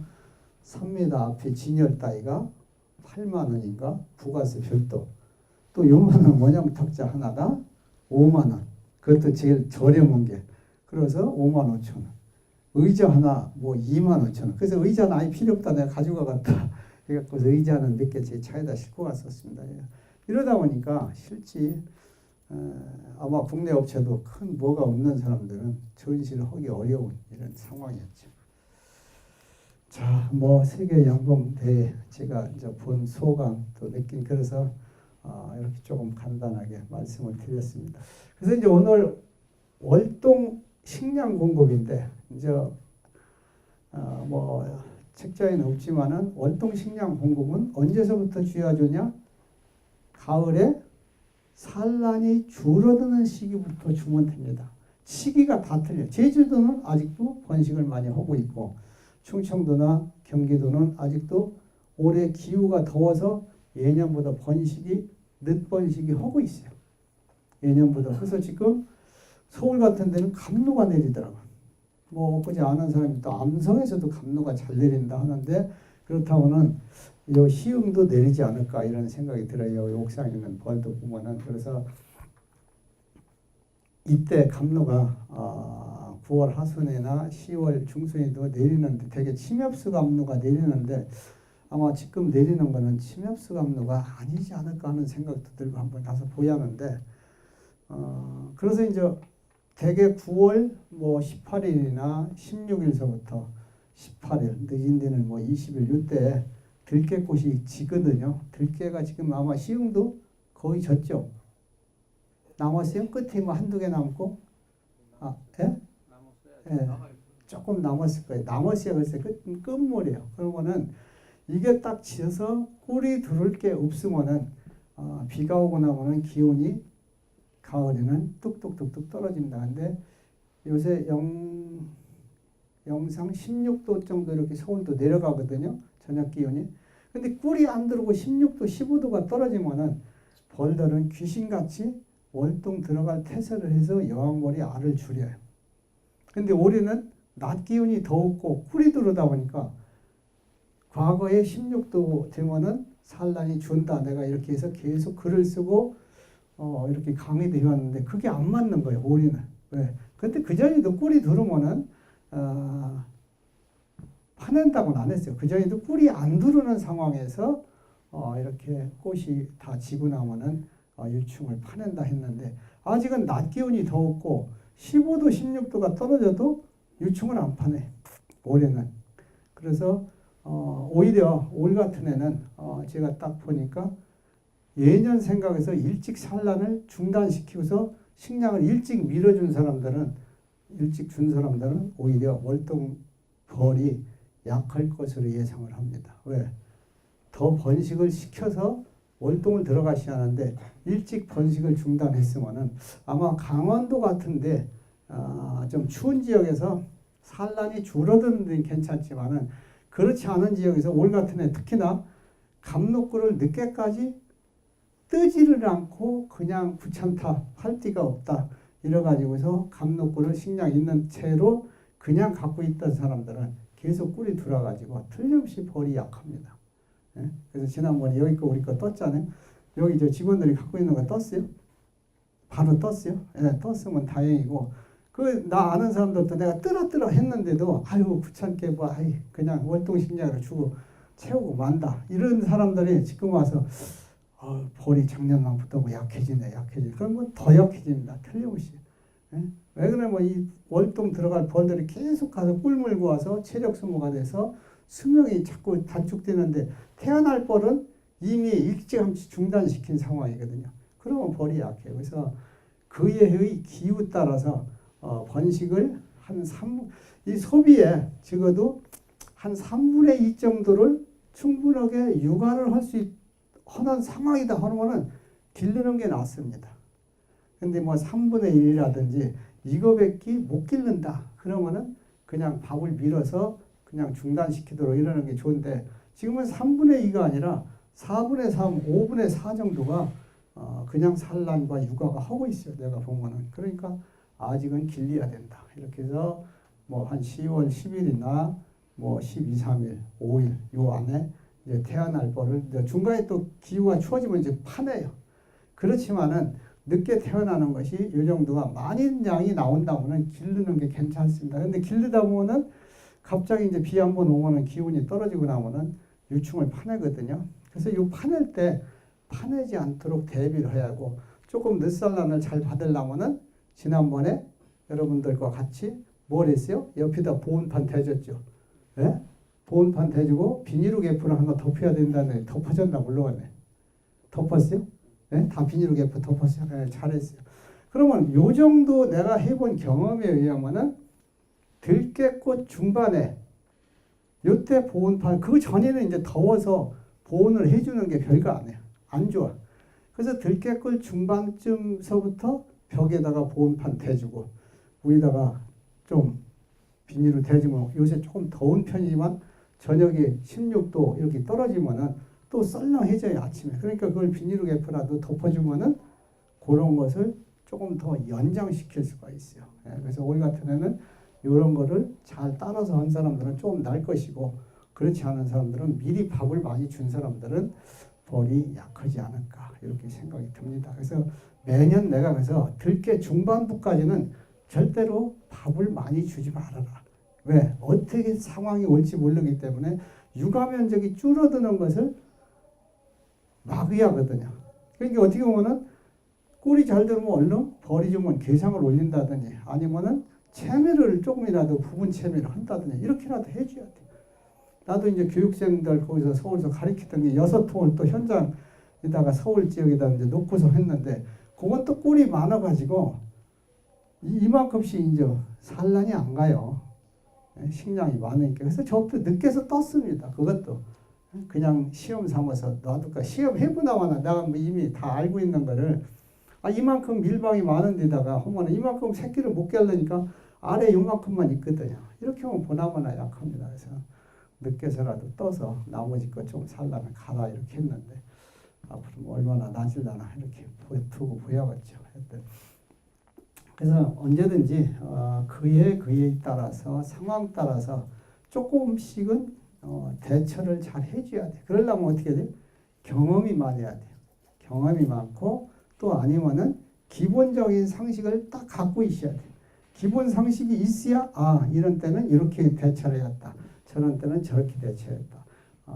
3m 앞에 진열 따위가 8만 원인가 부가세 별도 또 요만한 원형 탁자 하나가 5만 원 그것도 제일 저렴한 게 그래서 5만 5천 원. 의자 하나 뭐 2만 5천 원. 그래서 의자는 아예 필요 없다. 내가 가지고 가겠다. 그래서 의자는 몇 개 제 차에다 싣고 갔었습니다. 이러다 보니까 실제 아마 국내 업체도 큰 뭐가 없는 사람들은 전시를 하기 어려운 이런 상황이었죠. 자, 뭐 세계 양봉 대회 제가 이제 본 소감 또 느낀 그래서 이렇게 조금 간단하게 말씀을 드렸습니다. 그래서 이제 오늘 월동 식량 공급인데 이제 뭐 책자에는 없지만은 월동 식량 공급은 언제서부터 쥐어주냐? 가을에 산란이 줄어드는 시기부터 주면 됩니다. 시기가 다 틀려요. 제주도는 아직도 번식을 많이 하고 있고 충청도나 경기도는 아직도 올해 기후가 더워서 예년보다 번식이 늦번식이 하고 있어요. 예년보다. 그래서 지금 서울 같은 데는 감로가 내리더라고요. 뭐 엊그제 아는 사람이 또 암성에서도 감로가 잘 내린다 하는데 그렇다고는 요 시흥도 내리지 않을까 이런 생각이 들어요. 옥상에 있는 벌도 보면은. 그래서 이때 감로가 9월 하순이나 10월 중순에도 내리는데 되게 침엽수 감로가 내리는데 아마 지금 내리는 거는 침엽수 감로가 아니지 않을까 하는 생각도 들고 한번 가서 보야하는데 그래서 이제 대개 9월 뭐 18일이나 16일서부터 18일 늦은 데는 뭐 20일 이때 들깨꽃이 지거든요. 들깨가 지금 아마 시흥도 거의 졌죠. 남았어요? 끝에 뭐 한두 개 남고 예? 예, 조금 남았을 거예요. 남았어요. 글쎄 끝물이에요. 그러면은 이게 딱 지어서 꿀이 들을 게 없으면은 비가 오고 나면은 기온이 가을에는 뚝뚝뚝뚝 떨어진다. 근데 요새 영상 16도 정도 이렇게 서울도 내려가거든요. 저녁 기온이. 근데 꿀이 안 들어오고 16도, 15도가 떨어지면은 벌들은 귀신같이 월동 들어갈 태세를 해서 여왕벌이 알을 줄여요. 근데 올해는 낮 기온이 더웠고 꿀이 들어오다 보니까 과거에 16도 되면은 산란이 준다. 내가 이렇게 해서 계속 글을 쓰고 이렇게 강의도 해왔는데 그게 안 맞는 거예요. 올해는. 왜? 근데 그 전에도 꿀이 들어오면은 파낸다고는 안 했어요. 그 전에도 꿀이 안 들어오는 상황에서 이렇게 꽃이 다 지고 나면은 유충을 파낸다 했는데 아직은 낮 기온이 더웠고 15도, 16도가 떨어져도 유충을 안 파내. 올해는. 그래서 오히려 올 같은 해는 제가 딱 보니까 예년 생각해서 일찍 산란을 중단시키고서 식량을 일찍 밀어준 사람들은 오히려 월동 벌이 약할 것으로 예상을 합니다. 왜? 더 번식을 시켜서 월동을 들어가셔야 하는데 일찍 번식을 중단했으면은 아마 강원도 같은데 좀 추운 지역에서 산란이 줄어드는 데는 괜찮지만은 그렇지 않은 지역에서 올 같은 해 특히나 감로꿀을 늦게까지 뜨지를 않고 그냥 귀찮다, 팔띠가 없다 이래가지고서 감로꿀을 식량 있는 채로 그냥 갖고 있던 사람들은 계속 꿀이 들어가지고 틀림없이 벌이 약합니다. 예? 그래서 지난번에 여기 거 우리 거 떴잖아요. 여기 저 직원들이 갖고 있는 거 떴어요? 바로 떴어요? 예, 떴으면 다행이고 그 나 아는 사람들도 내가 뜨라 했는데도 아유 귀찮게 뭐 그냥 월동 식량으로 주고 채우고 만다 이런 사람들이 지금 와서 벌이 작년만부터 뭐 약해지네. 그러면 더 약해집니다. 틀림없이. 예? 왜 그러면 이 월동 들어갈 벌들이 계속 가서 꿀 물고 와서 체력 소모가 돼서 수명이 자꾸 단축되는데 태어날 벌은 이미 일찌감치 중단시킨 상황이거든요. 그러면 벌이 약해요. 그래서 그 해의 기후 따라서 번식을 이 소비에 적어도 한 3분의 2 정도를 충분하게 육아를 할 수 하는 상황이다 하면은 기르는 게 낫습니다. 근데 뭐 3분의 1이라든지 이거밖에 못 기른다. 그러면은 그냥 밥을 밀어서 그냥 중단시키도록 이러는 게 좋은데 지금은 3분의 2가 아니라 4분의 3, 5분의 4 정도가 그냥 산란과 육아가 하고 있어요. 내가 보면은. 그러니까 아직은 길러야 된다. 이렇게 해서 뭐 한 10월 10일이나 뭐 12, 3일, 5일 요 안에 이제 태어날 벌을 중간에 또 기후가 추워지면 이제 파내요. 그렇지만은 늦게 태어나는 것이 이 정도가 많은 양이 나온다면 기르는 게 괜찮습니다. 근데 기르다 보면은 갑자기 이제 비 한 번 오면은 기온이 떨어지고 나면은 유충을 파내거든요. 그래서 이 파낼 때 파내지 않도록 대비를 해야 하고 조금 늦산란을 잘 받으려면은 지난번에 여러분들과 같이 뭘 했어요? 옆에다 보온판 대줬죠. 예? 보온판 대주고 비닐로 개프를 하나 덮여야 된다는데 덮어졌나 모르겠네. 덮었어요? 예? 다 비닐로 개프 덮었어요. 예, 잘했어요. 그러면 요 정도 내가 해본 경험에 의하면은 들깨꽃 중반에 요때 보온판 그 전에는 이제 더워서 보온을 해주는 게 별거 아니에요. 안 좋아. 그래서 들깨꽃 중반쯤서부터 벽에다가 보온판 대주고 위에다가 좀 비닐을 대주면 요새 조금 더운 편이지만 저녁에 16도 이렇게 떨어지면은 또 썰렁해져요 아침에. 그러니까 그걸 비닐로 개프라도 덮어주면은 그런 것을 조금 더 연장시킬 수가 있어요. 예, 그래서 올 같은 해는 이런 거를 잘 따라서 한 사람들은 좀 날 것이고 그렇지 않은 사람들은 미리 밥을 많이 준 사람들은 벌이 약하지 않을까 이렇게 생각이 듭니다. 그래서 매년 내가 그래서 들깨 중반부까지는 절대로 밥을 많이 주지 말아라. 왜? 어떻게 상황이 올지 모르기 때문에 육아 면적이 줄어드는 것을 막아야 하거든요. 그러니까 어떻게 보면은 꿀이 잘 들면 얼른 벌이 주면 개상을 올린다든지 아니면은 채매를 조금이라도 부분 채매를 한다든지 이렇게라도 해줘야 돼. 나도 이제 교육생들 거기서 서울서 가르치던 게 6통을 또 현장에다가 서울 지역에다 이제 놓고서 했는데 그건 또 꿀이 많아가지고 이만큼씩 이제 산란이 안 가요. 식량이 많으니까. 그래서 저부터 늦게서 떴습니다. 그것도 그냥 시험 삼아서 놔둘까. 시험 해보나마나 내가 뭐 이미 다 알고 있는 거를 이만큼 밀방이 많은 데다가 하면 이만큼 새끼를 못 깰려니까 아래 요만큼만 있거든요. 이렇게 하면 보나마나 약합니다. 그래서 늦게서라도 떠서 나머지 거 좀 살라면 가라 이렇게 했는데 앞으로 뭐 얼마나 낮을라나 이렇게 두고 보야겠죠. 그래서 언제든지 그에 따라서 상황 따라서 조금씩은 대처를 잘 해줘야 돼. 그러려면 어떻게 돼? 경험이 많아야 돼. 경험이 많고 또 아니면은 기본적인 상식을 딱 갖고 있어야 돼. 기본 상식이 있어야 이런 때는 이렇게 대처를 해야겠다. 저런 때는 저렇게 대처해야겠다.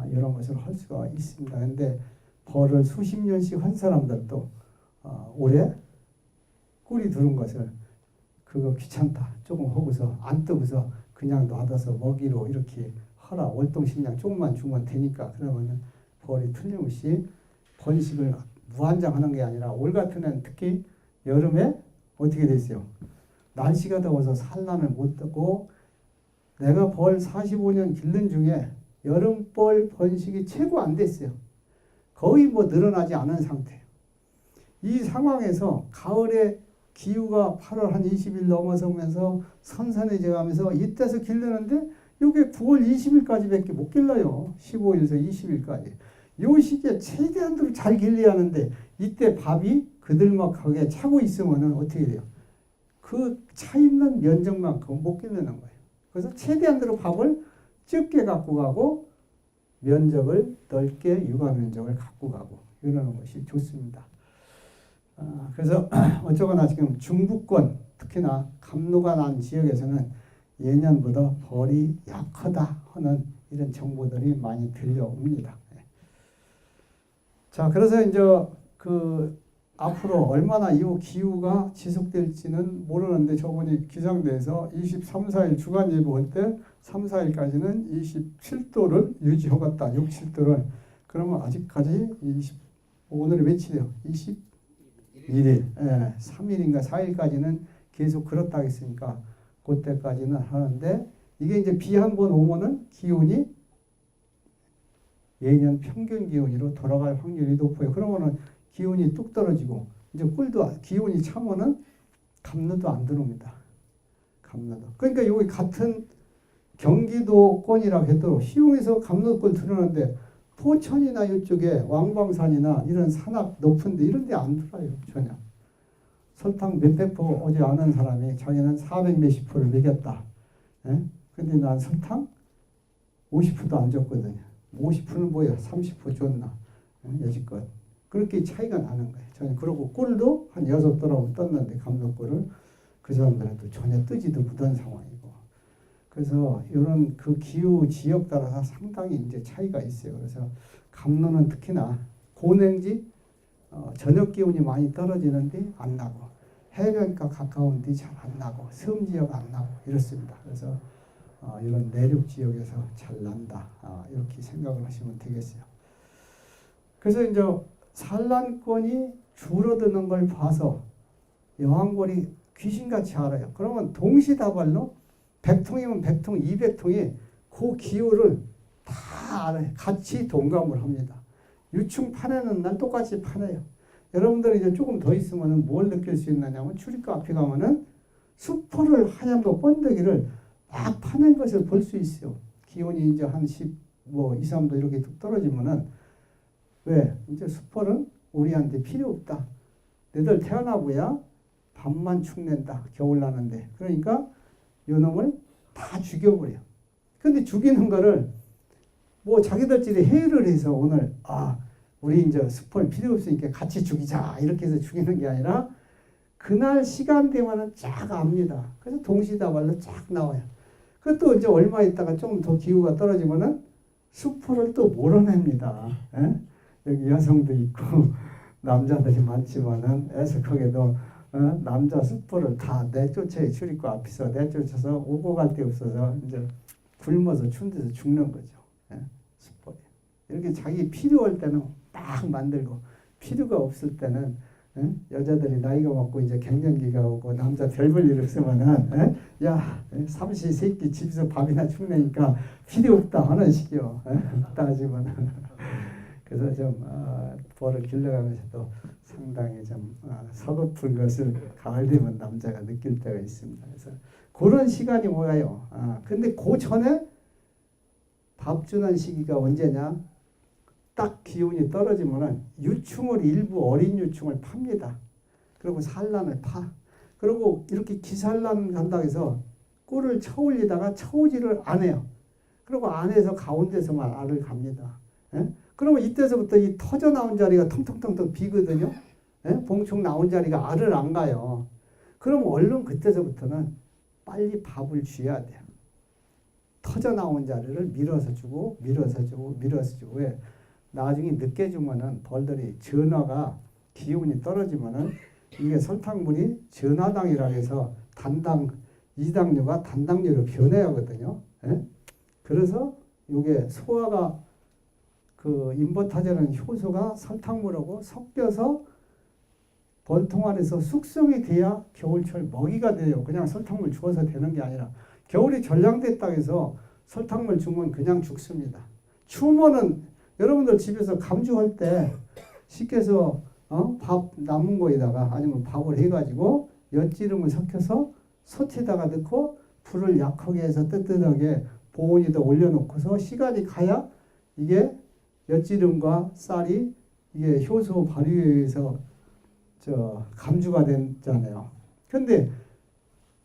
이런 것을 할 수가 있습니다. 근데 벌을 수십 년씩 한 사람들도 올해 꿀이 들은 것을 그거 귀찮다. 조금 하고서 안 뜨고서 그냥 놔둬서 먹이로 이렇게 하라. 월동식량 조금만 주면 되니까 그러면은 벌이 틀림없이 번식을 무한장하는 게 아니라 올 같은 해는 특히 여름에 어떻게 됐어요? 날씨가 더워서 산란을 못 뜨고 내가 벌 45년 기른 중에 여름벌 번식이 최고 안 됐어요. 거의 뭐 늘어나지 않은 상태예요. 이 상황에서 가을에 기후가 8월 한 20일 넘어서면서 선선해져 가면서 이때서 기르는데 이게 9월 20일까지밖에 못 길러요. 15일에서 20일까지. 이 시기에 최대한으로 잘 길러야 하는데 이때 밥이 그들막하게 차고 있으면 어떻게 돼요? 그 차 있는 면적만큼 못 기르는 거예요. 그래서 최대한으로 밥을 적게 갖고 가고 면적을 넓게 육아 면적을 갖고 가고 이러는 것이 좋습니다. 그래서 어쩌거나 지금 중부권 특히나 감로가 난 지역에서는 예년보다 벌이 약하다 하는 이런 정보들이 많이 들려옵니다. 자, 그래서 이제 앞으로 얼마나 이 기후가 지속될지는 모르는데 저번에 기상대에서 23, 4일 주간 예보할 때 3, 4일까지는 27도를 유지하겠다. 6, 7도를. 그러면 아직까지 오늘이 며칠이요? 21일. 3일인가 4일까지는 계속 그렇다 했으니까 그때까지는 하는데 이게 이제 비 한 번 오면은 기온이 예년 평균 기온으로 돌아갈 확률이 높아요. 그러면은 기온이 뚝 떨어지고 이제 꿀도 기온이 차면은 감로도 안 들어옵니다. 감로도. 그러니까 여기 같은 경기도권이라고 해도 시흥에서 감로권 들어오는데 포천이나 이쪽에 왕방산이나 이런 산악 높은데 이런 데 안 들어요. 전혀. 설탕 몇백 프로 오지 않은 사람이 자기는 400 몇십 프로를 매겼다. 근데 난 설탕 50%도 안 줬거든요. 50%는 뭐야? 30% 줬나? 여지껏. 그렇게 차이가 나는 거예요. 저는 그러고 꿀도 한 6돌하고 떴는데 감독꿀을 그 사람들한테 전혀 뜨지도 못한 상황이고. 그래서 이런 그 기후 지역 따라서 상당히 이제 차이가 있어요. 그래서 감로는 특히나 고냉지 저녁 기온이 많이 떨어지는데 안 나고 해변가 가까운 데 잘 안 나고 섬 지역 안 나고 이렇습니다. 그래서 이런 내륙 지역에서 잘 난다. 이렇게 생각을 하시면 되겠어요. 그래서 이제 산란권이 줄어드는 걸 봐서 여왕벌이 귀신같이 알아요. 그러면 동시다발로 100통이면 100통, 200통이 그 기후를 다 알아요. 같이 동감을 합니다. 유충 파내는 날 똑같이 파내요. 여러분들이 이제 조금 더 있으면 뭘 느낄 수 있느냐면 출입구 앞에 가면은 수포를 하얀 거 번데기를 막 파낸 것을 볼 수 있어요. 기온이 이제 한 2, 3도 이렇게 뚝 떨어지면은 왜? 이제 수포는 우리한테 필요 없다. 너희들 태어나고야 밤만 축낸다. 겨울 나는데. 그러니까 요놈을 다 죽여버려. 근데 죽이는 거를 뭐 자기들끼리 회의를 해서 오늘 우리 이제 수포는 필요 없으니까 같이 죽이자 이렇게 해서 죽이는 게 아니라 그날 시간 되면은 쫙 압니다. 그래서 동시다발로 쫙 나와요. 그것도 이제 얼마 있다가 좀 더 기후가 떨어지면은 수포를 또 몰아냅니다. 에? 여기 여성도 있고 남자들이 많지만은 애석하게도 남자 수포를 다 내쫓아요. 출입구 앞에서 내쫓아서 오고 갈 데 없어서 이제 굶어서 추운 데서 죽는 거죠. 수포에. 이렇게 자기 필요할 때는 딱 만들고 필요가 없을 때는 여자들이 나이가 먹고 이제 갱년기가 오고 남자 별 볼 일 없으면은 야 삼시세끼 집에서 밥이나 축내니까 필요 없다 하는 식이요. 따지면 그래서 좀 벌을 길러가면서도 상당히 좀 서글픈 것을 가을 되면 남자가 느낄 때가 있습니다. 그래서 그런 시간이 뭐예요? 근데 그 전에 밥 주는 시기가 언제냐? 딱 기온이 떨어지면은 유충을 일부 어린 유충을 팝니다. 그리고 산란을 파. 그리고 이렇게 기산란 간다고 해서 꿀을 쳐올리다가 쳐오지를 안 해요. 그리고 안에서 가운데서만 알을 갑니다. 그러면 이때서부터 이 터져 나온 자리가 텅텅텅텅 비거든요. 봉충 나온 자리가 알을 안 가요. 그럼 얼른 그때서부터는 빨리 밥을 줘야 돼요. 터져 나온 자리를 밀어서 주고 밀어서 주고 밀어서 주고. 왜? 나중에 늦게 주면은 벌들이 전화가 기온이 떨어지면은 이게 설탕물이 전화당이라 해서 단당 이당류가 단당류로 변해야 하거든요. 그래서 이게 소화가 그 인버타제라는 효소가 설탕물하고 섞여서 벌통 안에서 숙성이 돼야 겨울철 먹이가 돼요. 그냥 설탕물 주어서 되는 게 아니라 겨울이 전량됐다고 해서 설탕물 주면 그냥 죽습니다. 추우면은 여러분들 집에서 감주할 때 시켜서 밥 남은 거에다가 아니면 밥을 해가지고 엿기름을 섞여서 솥에다가 넣고 불을 약하게 해서 뜨뜻하게 보온에다 올려놓고서 시간이 가야 이게 엿기름과 쌀이 이게 효소 발효에 의해서 감주가 됐잖아요. 근데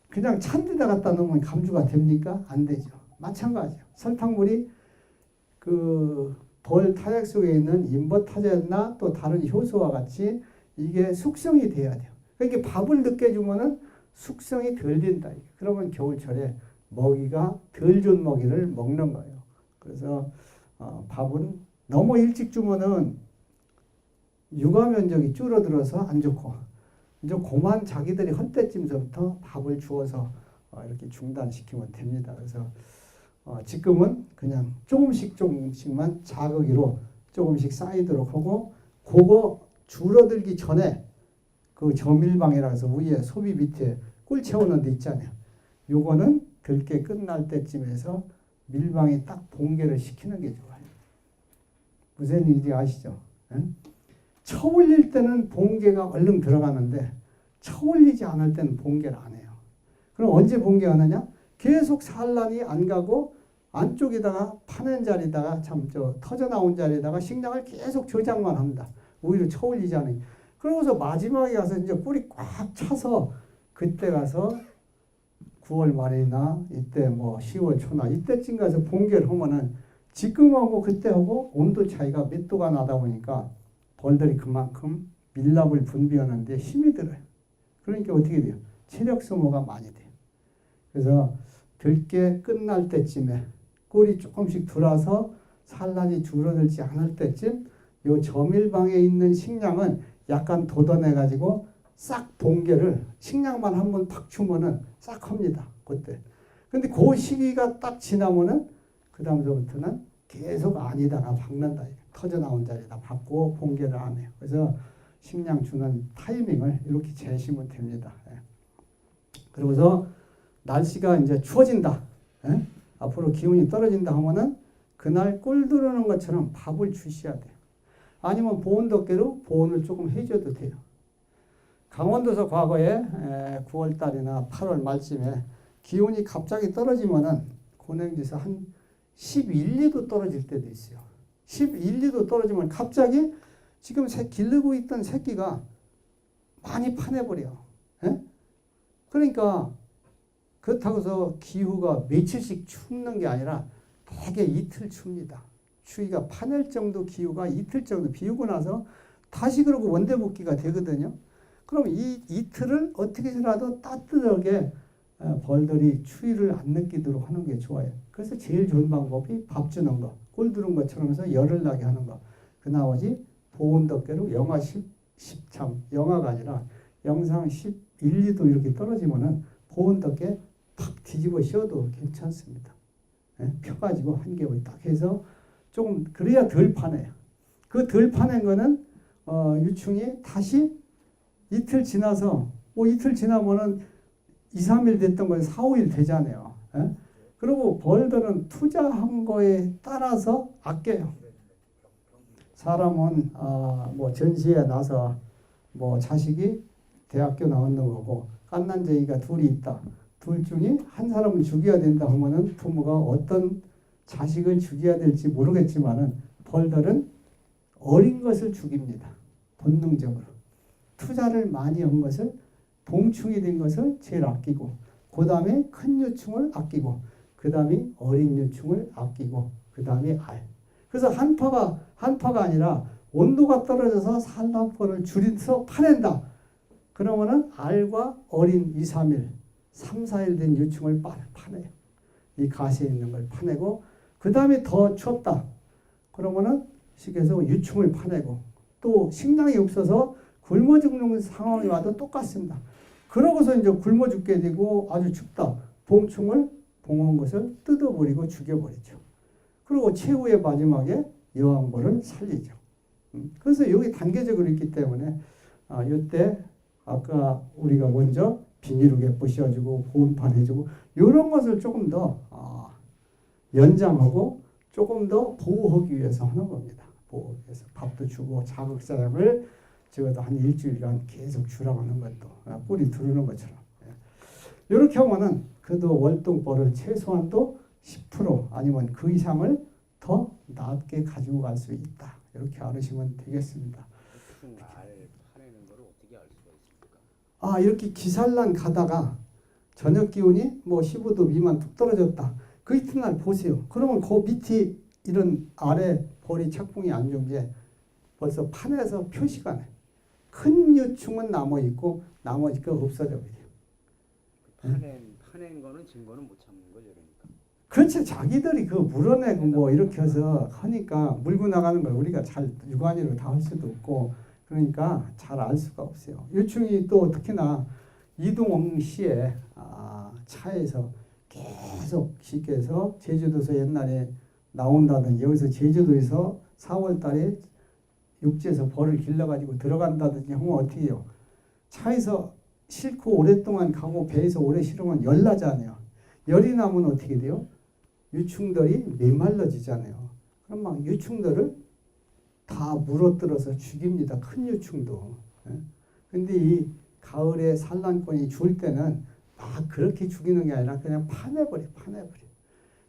그냥 찬 데다 갖다 놓으면 감주가 됩니까? 안 되죠. 마찬가지예요. 설탕물이 벌 타약 속에 있는 인버타제나 또 다른 효소와 같이 이게 숙성이 돼야 돼요. 그러니까 밥을 늦게 주면은 숙성이 덜 된다. 그러면 겨울철에 먹이가 덜 좋은 먹이를 먹는 거예요. 그래서 밥은 너무 일찍 주면은 육아 면적이 줄어들어서 안 좋고 이제 그만 자기들이 할 때쯤서부터 밥을 주어서 이렇게 중단시키면 됩니다. 그래서 지금은 그냥 조금씩만 자극이로 조금씩 쌓이도록 하고 그거 줄어들기 전에 그 저밀방이라 해서 위에 소비 밑에 꿀 채우는 데 있잖아요. 요거는 들깨 끝날 때쯤에서 밀방에 딱 봉개를 시키는 게 좋아요. 무슨 일인지 아시죠? 쳐올릴 때는 봉개가 얼른 들어가는데 쳐올리지 않을 때는 봉개를 안 해요. 그럼 언제 봉개하느냐? 계속 산란이 안 가고 안쪽에다가 파낸 자리다가 터져 나온 자리에다가 식량을 계속 저장만 합니다. 오히려 쳐올리지 않아요. 그러고서 마지막에 가서 이제 꿀이 꽉 차서 그때 가서 9월 말이나 이때 10월 초나 이때쯤 가서 봉개를 하면은 지금하고 그때하고 온도 차이가 몇 도가 나다 보니까 벌들이 그만큼 밀랍을 분비하는데 힘이 들어요. 그러니까 어떻게 돼요? 체력 소모가 많이 돼요. 그래서 들깨 끝날 때쯤에 꿀이 조금씩 들어서 산란이 줄어들지 않을 때쯤 요 저밀방에 있는 식량은 약간 돋아내가지고 싹 봉개를 식량만 한번 탁 주면은 싹 합니다. 그때. 근데 그 시기가 딱 지나면은 그 다음서부터는 계속 아니다가 박는다. 터져 나온 자리다 박고 봉개를 안 해요. 그래서 식량 주는 타이밍을 이렇게 재시면 됩니다. 그러고서 날씨가 이제 추워진다. 앞으로 기온이 떨어진다 하면은 그날 꿀 들어오는 것처럼 밥을 주셔야 돼요. 아니면 보온덮개로 보온을 조금 해줘도 돼요. 강원도에서 과거에 9월 달이나 8월 말쯤에 기온이 갑자기 떨어지면은 고냉지에서 한 11, 2도 떨어질 때도 있어요. 11, 2도 떨어지면 갑자기 지금 기르고 있던 새끼가 많이 파내버려. 그러니까 그렇다고 해서 기후가 며칠씩 춥는 게 아니라 되게 이틀 춥니다. 추위가 파낼 정도 기후가 이틀 정도 비우고 나서 다시 그러고 원대복귀가 되거든요. 그럼 이 이틀을 어떻게 해서라도 따뜻하게 벌들이 추위를 안 느끼도록 하는 게 좋아요. 그래서 제일 좋은 방법이 밥 주는 거, 꿀 두른 것처럼 해서 열을 나게 하는 거. 그 나머지 보온덮개로 영하 13, 영하가 아니라 영상 11, 2도 이렇게 떨어지면은 보온덮개 팍 뒤집어 씌워도 괜찮습니다. 펴가지고 한 겹을 딱 해서 조금 그래야 덜 파내요. 그 덜 파낸 거는 유충이 다시 이틀 지나서 이틀 지나면은 2, 3일 됐던 건 4, 5일 되잖아요. 그리고 벌들은 투자한 거에 따라서 아껴요. 사람은 뭐 전시에 나서 뭐 자식이 대학교 나오는 거고 깐난쟁이가 둘이 있다. 둘 중에 한 사람은 죽여야 된다 하면은 부모가 어떤 자식을 죽여야 될지 모르겠지만은 벌들은 어린 것을 죽입니다. 본능적으로. 투자를 많이 한 것을 봉충이 된 것을 제일 아끼고 그 다음에 큰 유충을 아끼고 그 다음에 어린 유충을 아끼고 그 다음에 알. 그래서 한파가 아니라 온도가 떨어져서 산란권을 줄여서 파낸다. 그러면은 알과 어린 2, 3일, 3, 4일 된 유충을 파내요. 이 가시에 있는 걸 파내고 그 다음에 더 춥다. 그러면은 식에서 유충을 파내고 또 식량이 없어서 굶어 죽는 상황이 와도 똑같습니다. 그러고서 이제 굶어 죽게 되고 아주 춥다. 봉충을 봉한 것을 뜯어버리고 죽여버리죠. 그리고 최후의 마지막에 여왕벌을 살리죠. 그래서 여기 단계적으로 있기 때문에 이때 아까 우리가 먼저 비닐하게 부셔주고 보온판 해주고 이런 것을 조금 더 연장하고 조금 더 보호하기 위해서 하는 겁니다. 보호하기 위해서 밥도 주고 자극사약을 적어도 한 일주일간 계속 주라고 하는 것도 꿀이 들어오는 것처럼 이렇게 하면은 그래도 월동벌을 최소한도 10% 아니면 그 이상을 더 낮게 가지고 갈 수 있다. 이렇게 알으시면 되겠습니다. 알 파내는 걸 어떻게 알 수가 있습니까? 이렇게 기산란 가다가 저녁 기온이 뭐 15도 미만 뚝 떨어졌다. 그 이튿날 보세요. 그러면 그 밑에 이런 아래 벌이 착풍이 안 좋은 게 벌써 판에서 표시가 나요. 큰 유충은 남아 있고 나머지가 없어져 버려요. 파낸 거는 증거는 못 참는 거죠, 그러니까. 그렇죠. 자기들이 그 물어내고 뭐 이렇게 해서 하니까 물고 나가는 걸 우리가 잘 육안으로 다 할 수도 없고 그러니까 잘 알 수가 없어요. 유충이 또 특히나 이동홍 씨의 차에서 계속 쉽게 해서 제주도에서 옛날에 나온다든지 여기서 제주도에서 4월 달에 육지에서 벌을 길러가지고 들어간다든지 하면 어떻게 해요? 차에서 싣고 오랫동안 가고 배에서 오래 실으면 열 나잖아요. 열이 나면 어떻게 돼요? 유충들이 메말라지잖아요. 그럼 막 유충들을 다 물어뜯어서 죽입니다. 큰 유충도. 근데 이 가을에 산란권이 줄 때는 막 그렇게 죽이는 게 아니라 그냥 파내버려.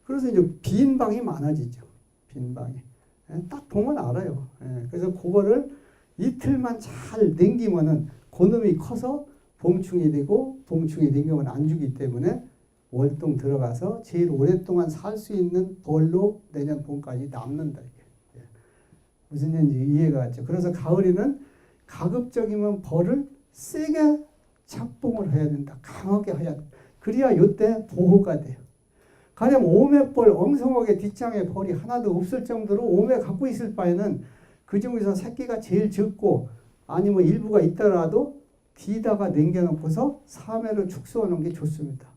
그래서 이제 빈 방이 많아지죠. 빈 방이. 딱 보면 알아요. 그래서 그거를 이틀만 잘 남기면은 그놈이 커서 봉충이 되고 봉충이 된 경우는 안 주기 때문에 월동 들어가서 제일 오랫동안 살 수 있는 벌로 내년 봄까지 남는다. 이게. 무슨 얘기인지 이해가 갔죠. 그래서 가을이는 가급적이면 벌을 세게 착봉을 해야 된다. 강하게 해야 된다. 그래야 이때 보호가 돼요. 가령 오매벌 엉성하게 뒷장에 벌이 하나도 없을 정도로 오매 갖고 있을 바에는 그 중에서 새끼가 제일 적고 아니면 일부가 있더라도 뒤다가 남겨놓고서 3매를 축소하는 게 좋습니다.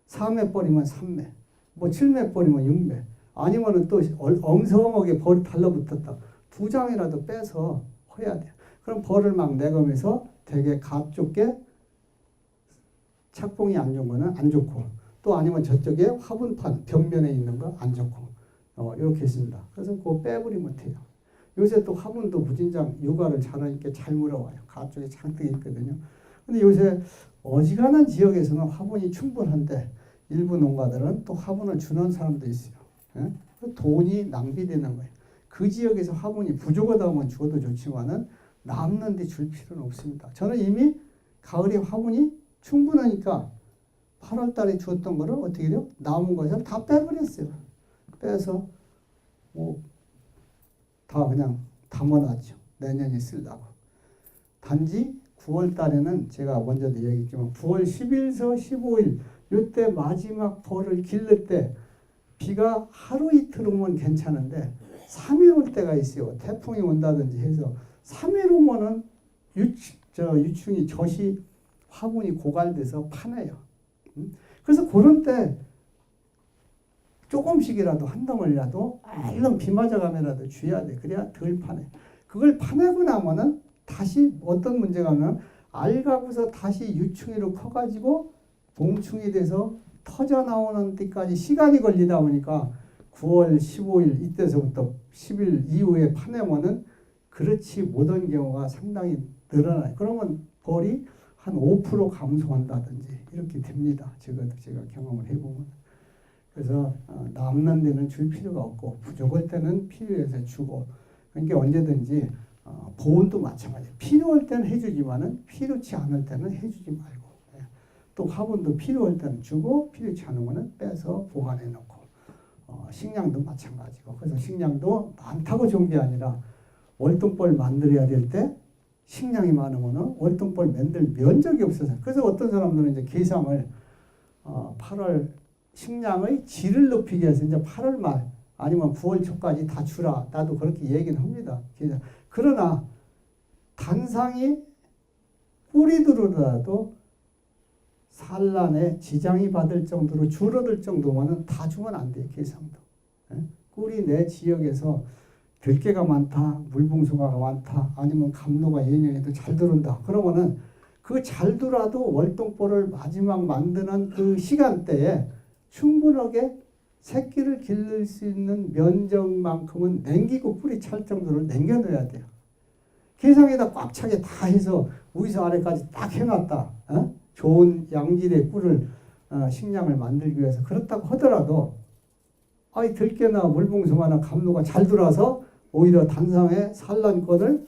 4매벌이면 3매, 뭐 7매벌이면 6매, 아니면은 또 엉성하게 벌이 달라붙었다. 2장이라도 빼서 해야 돼요. 그럼 벌을 막 내가면서 되게 값좁게 착봉이 안 좋은 거는 안 좋고, 또 아니면 저쪽에 화분판 벽면에 있는 거 안 좋고, 이렇게 있습니다. 그래서 그거 빼버리면 돼요. 요새 또 화분도 무진장 육아를 잘하니까 잘 물어와요. 가쪽에 잔뜩 있거든요. 근데 요새 어지간한 지역에서는 화분이 충분한데 일부 농가들은 또 화분을 주는 사람도 있어요. 예? 돈이 낭비되는 거예요. 그 지역에서 화분이 부족하다 하면 주어도 좋지만은 남는데 줄 필요는 없습니다. 저는 이미 가을에 화분이 충분하니까 8월 달에 주었던 거를 어떻게 돼요? 남은 것을 다 빼버렸어요. 빼서 다 그냥 담아놨죠. 내년에 쓰려고. 단지 9월 달에는 제가 먼저도 얘기했지만 9월 10일서 15일 이때 마지막 벌을 기를 때 비가 하루 이틀 오면 괜찮은데 3일 올 때가 있어요. 태풍이 온다든지 해서 3일 오면은 유충이 젖이 화분이 고갈돼서 파내요. 그래서 그런 때 조금씩이라도 한 덩어리라도 얼른 비 맞아가면라도 줘야 돼. 그래야 덜 파내. 그걸 파내고 나면은 다시 어떤 문제가 하면 알가고서 다시 유충이로 커가지고 봉충이 돼서 터져 나오는 데까지 시간이 걸리다 보니까 9월 15일 이때서부터 10일 이후에 파내면은 그렇지 못한 경우가 상당히 늘어나요. 그러면 벌이 한 5% 감소한다든지 이렇게 됩니다. 제가 경험을 해보면. 그래서 남는 데는 줄 필요가 없고 부족할 때는 필요해서 주고, 그러니까 언제든지 보온도 마찬가지예요. 필요할 때는 해주지만은 필요치 않을 때는 해주지 말고, 또 화분도 필요할 때는 주고 필요치 않은 거는 빼서 보관해 놓고, 식량도 마찬가지고. 그래서 식량도 많다고 좋은 게 아니라 월동벌 만들어야 될 때 식량이 많으면은 월동벌 만들 면적이 없어서, 그래서 어떤 사람들은 이제 계상을 8월 식량의 질을 높이기 위해서 이제 8월 말 아니면 9월 초까지 다 주라. 나도 그렇게 얘기는 합니다. 그러나 단상이 꿀이 들어라도 산란에 지장이 받을 정도로 줄어들 정도면은 다 주면 안 돼요. 계상도. 꿀이 내 지역에서 들깨가 많다, 물봉수가 많다, 아니면 감로가 예년에도 잘 들어온다. 그러면은 그 잘 들어도 월동벌을 마지막 만드는 그 시간대에 충분하게 새끼를 기를 수 있는 면적만큼은 남기고 꿀이 찰 정도로 남겨놔야 돼요. 계상에다 꽉 차게 다 해서 위에서 아래까지 딱 해놨다. 좋은 양질의 꿀을 식량을 만들기 위해서 그렇다고 하더라도 들깨나 물봉수나 감로가 잘 들어와서 오히려 단상에 산란권을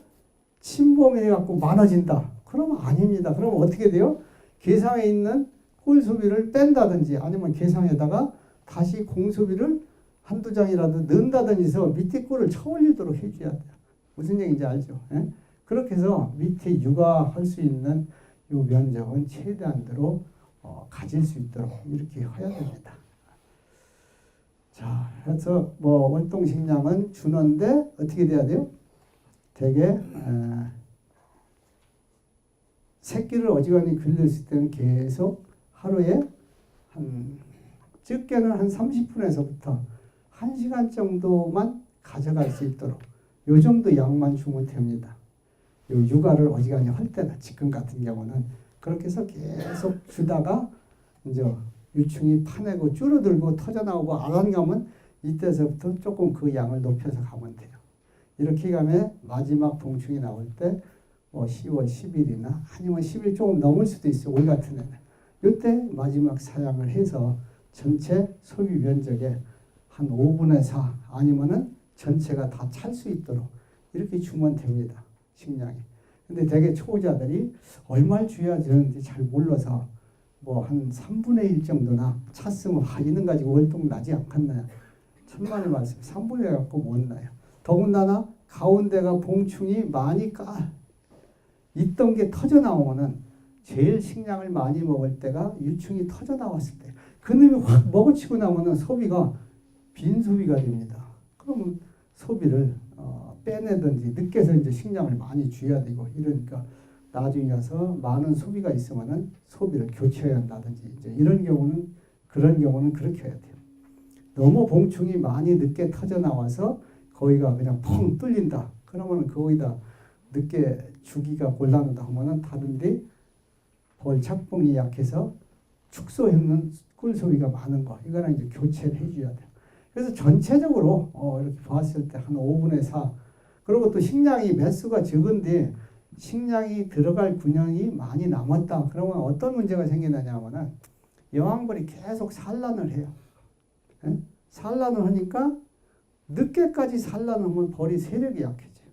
침범해갖고 많아진다. 그러면 아닙니다. 그러면 어떻게 돼요? 계상에 있는 꿀 소비를 뺀다든지 아니면 계상에다가 다시 공소비를 한두 장이라도 넣는다든지 해서 밑에 꿀을 쳐올리도록 해줘야 돼요. 무슨 얘기인지 알죠? 그렇게 해서 밑에 육아할 수 있는 이 면적은 최대한대로 가질 수 있도록 이렇게 해야 됩니다. 자, 그래서 월동식량은 주는데 어떻게 돼야 돼요? 되게 새끼를 어지간히 길렀을 때는 계속 하루에 적게는 한 30분에서부터 1시간 정도만 가져갈 수 있도록 요 정도 양만 주면 됩니다. 요 육아를 어지간히 할 때는 지금 같은 경우는 그렇게 해서 계속 주다가 이제 유충이 파내고 줄어들고 터져나오고 안 가면 이때서부터 조금 그 양을 높여서 가면 돼요. 이렇게 가면 마지막 봉충이 나올 때 10월 10일이나 아니면 10일 조금 넘을 수도 있어요. 올 같은 애는. 이때 마지막 사양을 해서 전체 소비 면적의 한 5분의 4 아니면은 전체가 다 찰 수 있도록 이렇게 주면 됩니다. 식량이. 근데 대개 초보자들이 얼마를 줘야 되는지 잘 몰라서 한 3분의 1 정도나 찼으면 이는 가지고 월동 나지 않겠나요? 천만의 말씀 3분의 1 갖고 못 나요. 더군다나 가운데가 봉충이 많이 있던 게 터져 나오면은 제일 식량을 많이 먹을 때가 유충이 터져 나왔을 때. 그놈이 확 먹어치고 나면은 소비가 빈 소비가 됩니다. 그러면 소비를 빼내든지 늦게서 이제 식량을 많이 줘야 되고 이러니까 나중에 가서 많은 소비가 있으면은 소비를 교체해야 한다든지 이제 이런 경우는 그런 경우는 그렇게 해야 돼요. 너무 봉충이 많이 늦게 터져 나와서 거기가 그냥 펑 뚫린다. 그러면은 거기다 늦게 주기가 곤란하다 하면은 다른데 벌 착봉이 약해서 축소했는 꿀 소비가 많은 거 이거는 이제 교체를 해줘야 돼요. 그래서 전체적으로 이렇게 봤을 때 한 5분의 4 그리고 또 식량이 매수가 적은데 식량이 들어갈 군형이 많이 남았다. 그러면 어떤 문제가 생기느냐 하면은 여왕벌이 계속 산란을 해요. 예? 산란을 하니까 늦게까지 산란하면 벌이 세력이 약해져요.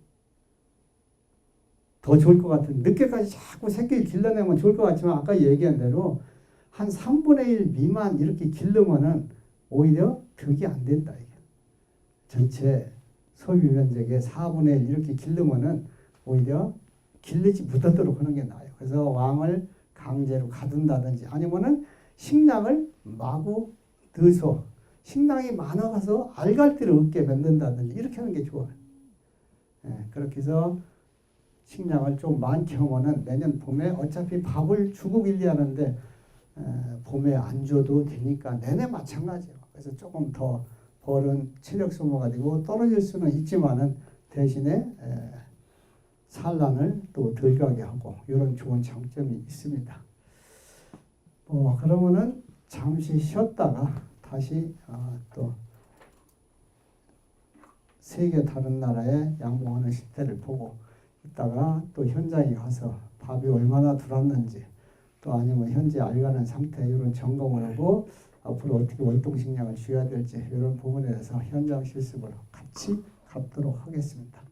더 좋을 것 같은 늦게까지 자꾸 새끼를 길러내면 좋을 것 같지만 아까 얘기한 대로 한 3분의 1 미만 이렇게 길르면은 오히려 득이 안 된다. 이게. 전체 소비 면적의 4분의 1 이렇게 길르면은 오히려 길르지 못하도록 하는 게 나아요. 그래서 왕을 강제로 가둔다든지 아니면은 식량을 마구 넣어서 식량이 많아가서 알갈대를 얻게 만든다든지 이렇게 하는 게 좋아요. 예, 그렇게 해서 식량을 좀 많게 하면은 내년 봄에 어차피 밥을 주고 길리하는데 봄에 안 줘도 되니까 내내 마찬가지예요. 그래서 조금 더 벌은 체력 소모가 되고 떨어질 수는 있지만은 대신에 산란을 또 덜 가게 하고 이런 좋은 장점이 있습니다. 그러면은 잠시 쉬었다가 다시 또 세계 다른 나라의 양봉하는 실태를 보고 있다가 또 현장에 가서 밥이 얼마나 들었는지 또 아니면 현재 알가는 상태 이런 점검을 하고 앞으로 어떻게 월동식량을 줘야 될지 이런 부분에 대해서 현장 실습을 같이 갖도록 하겠습니다.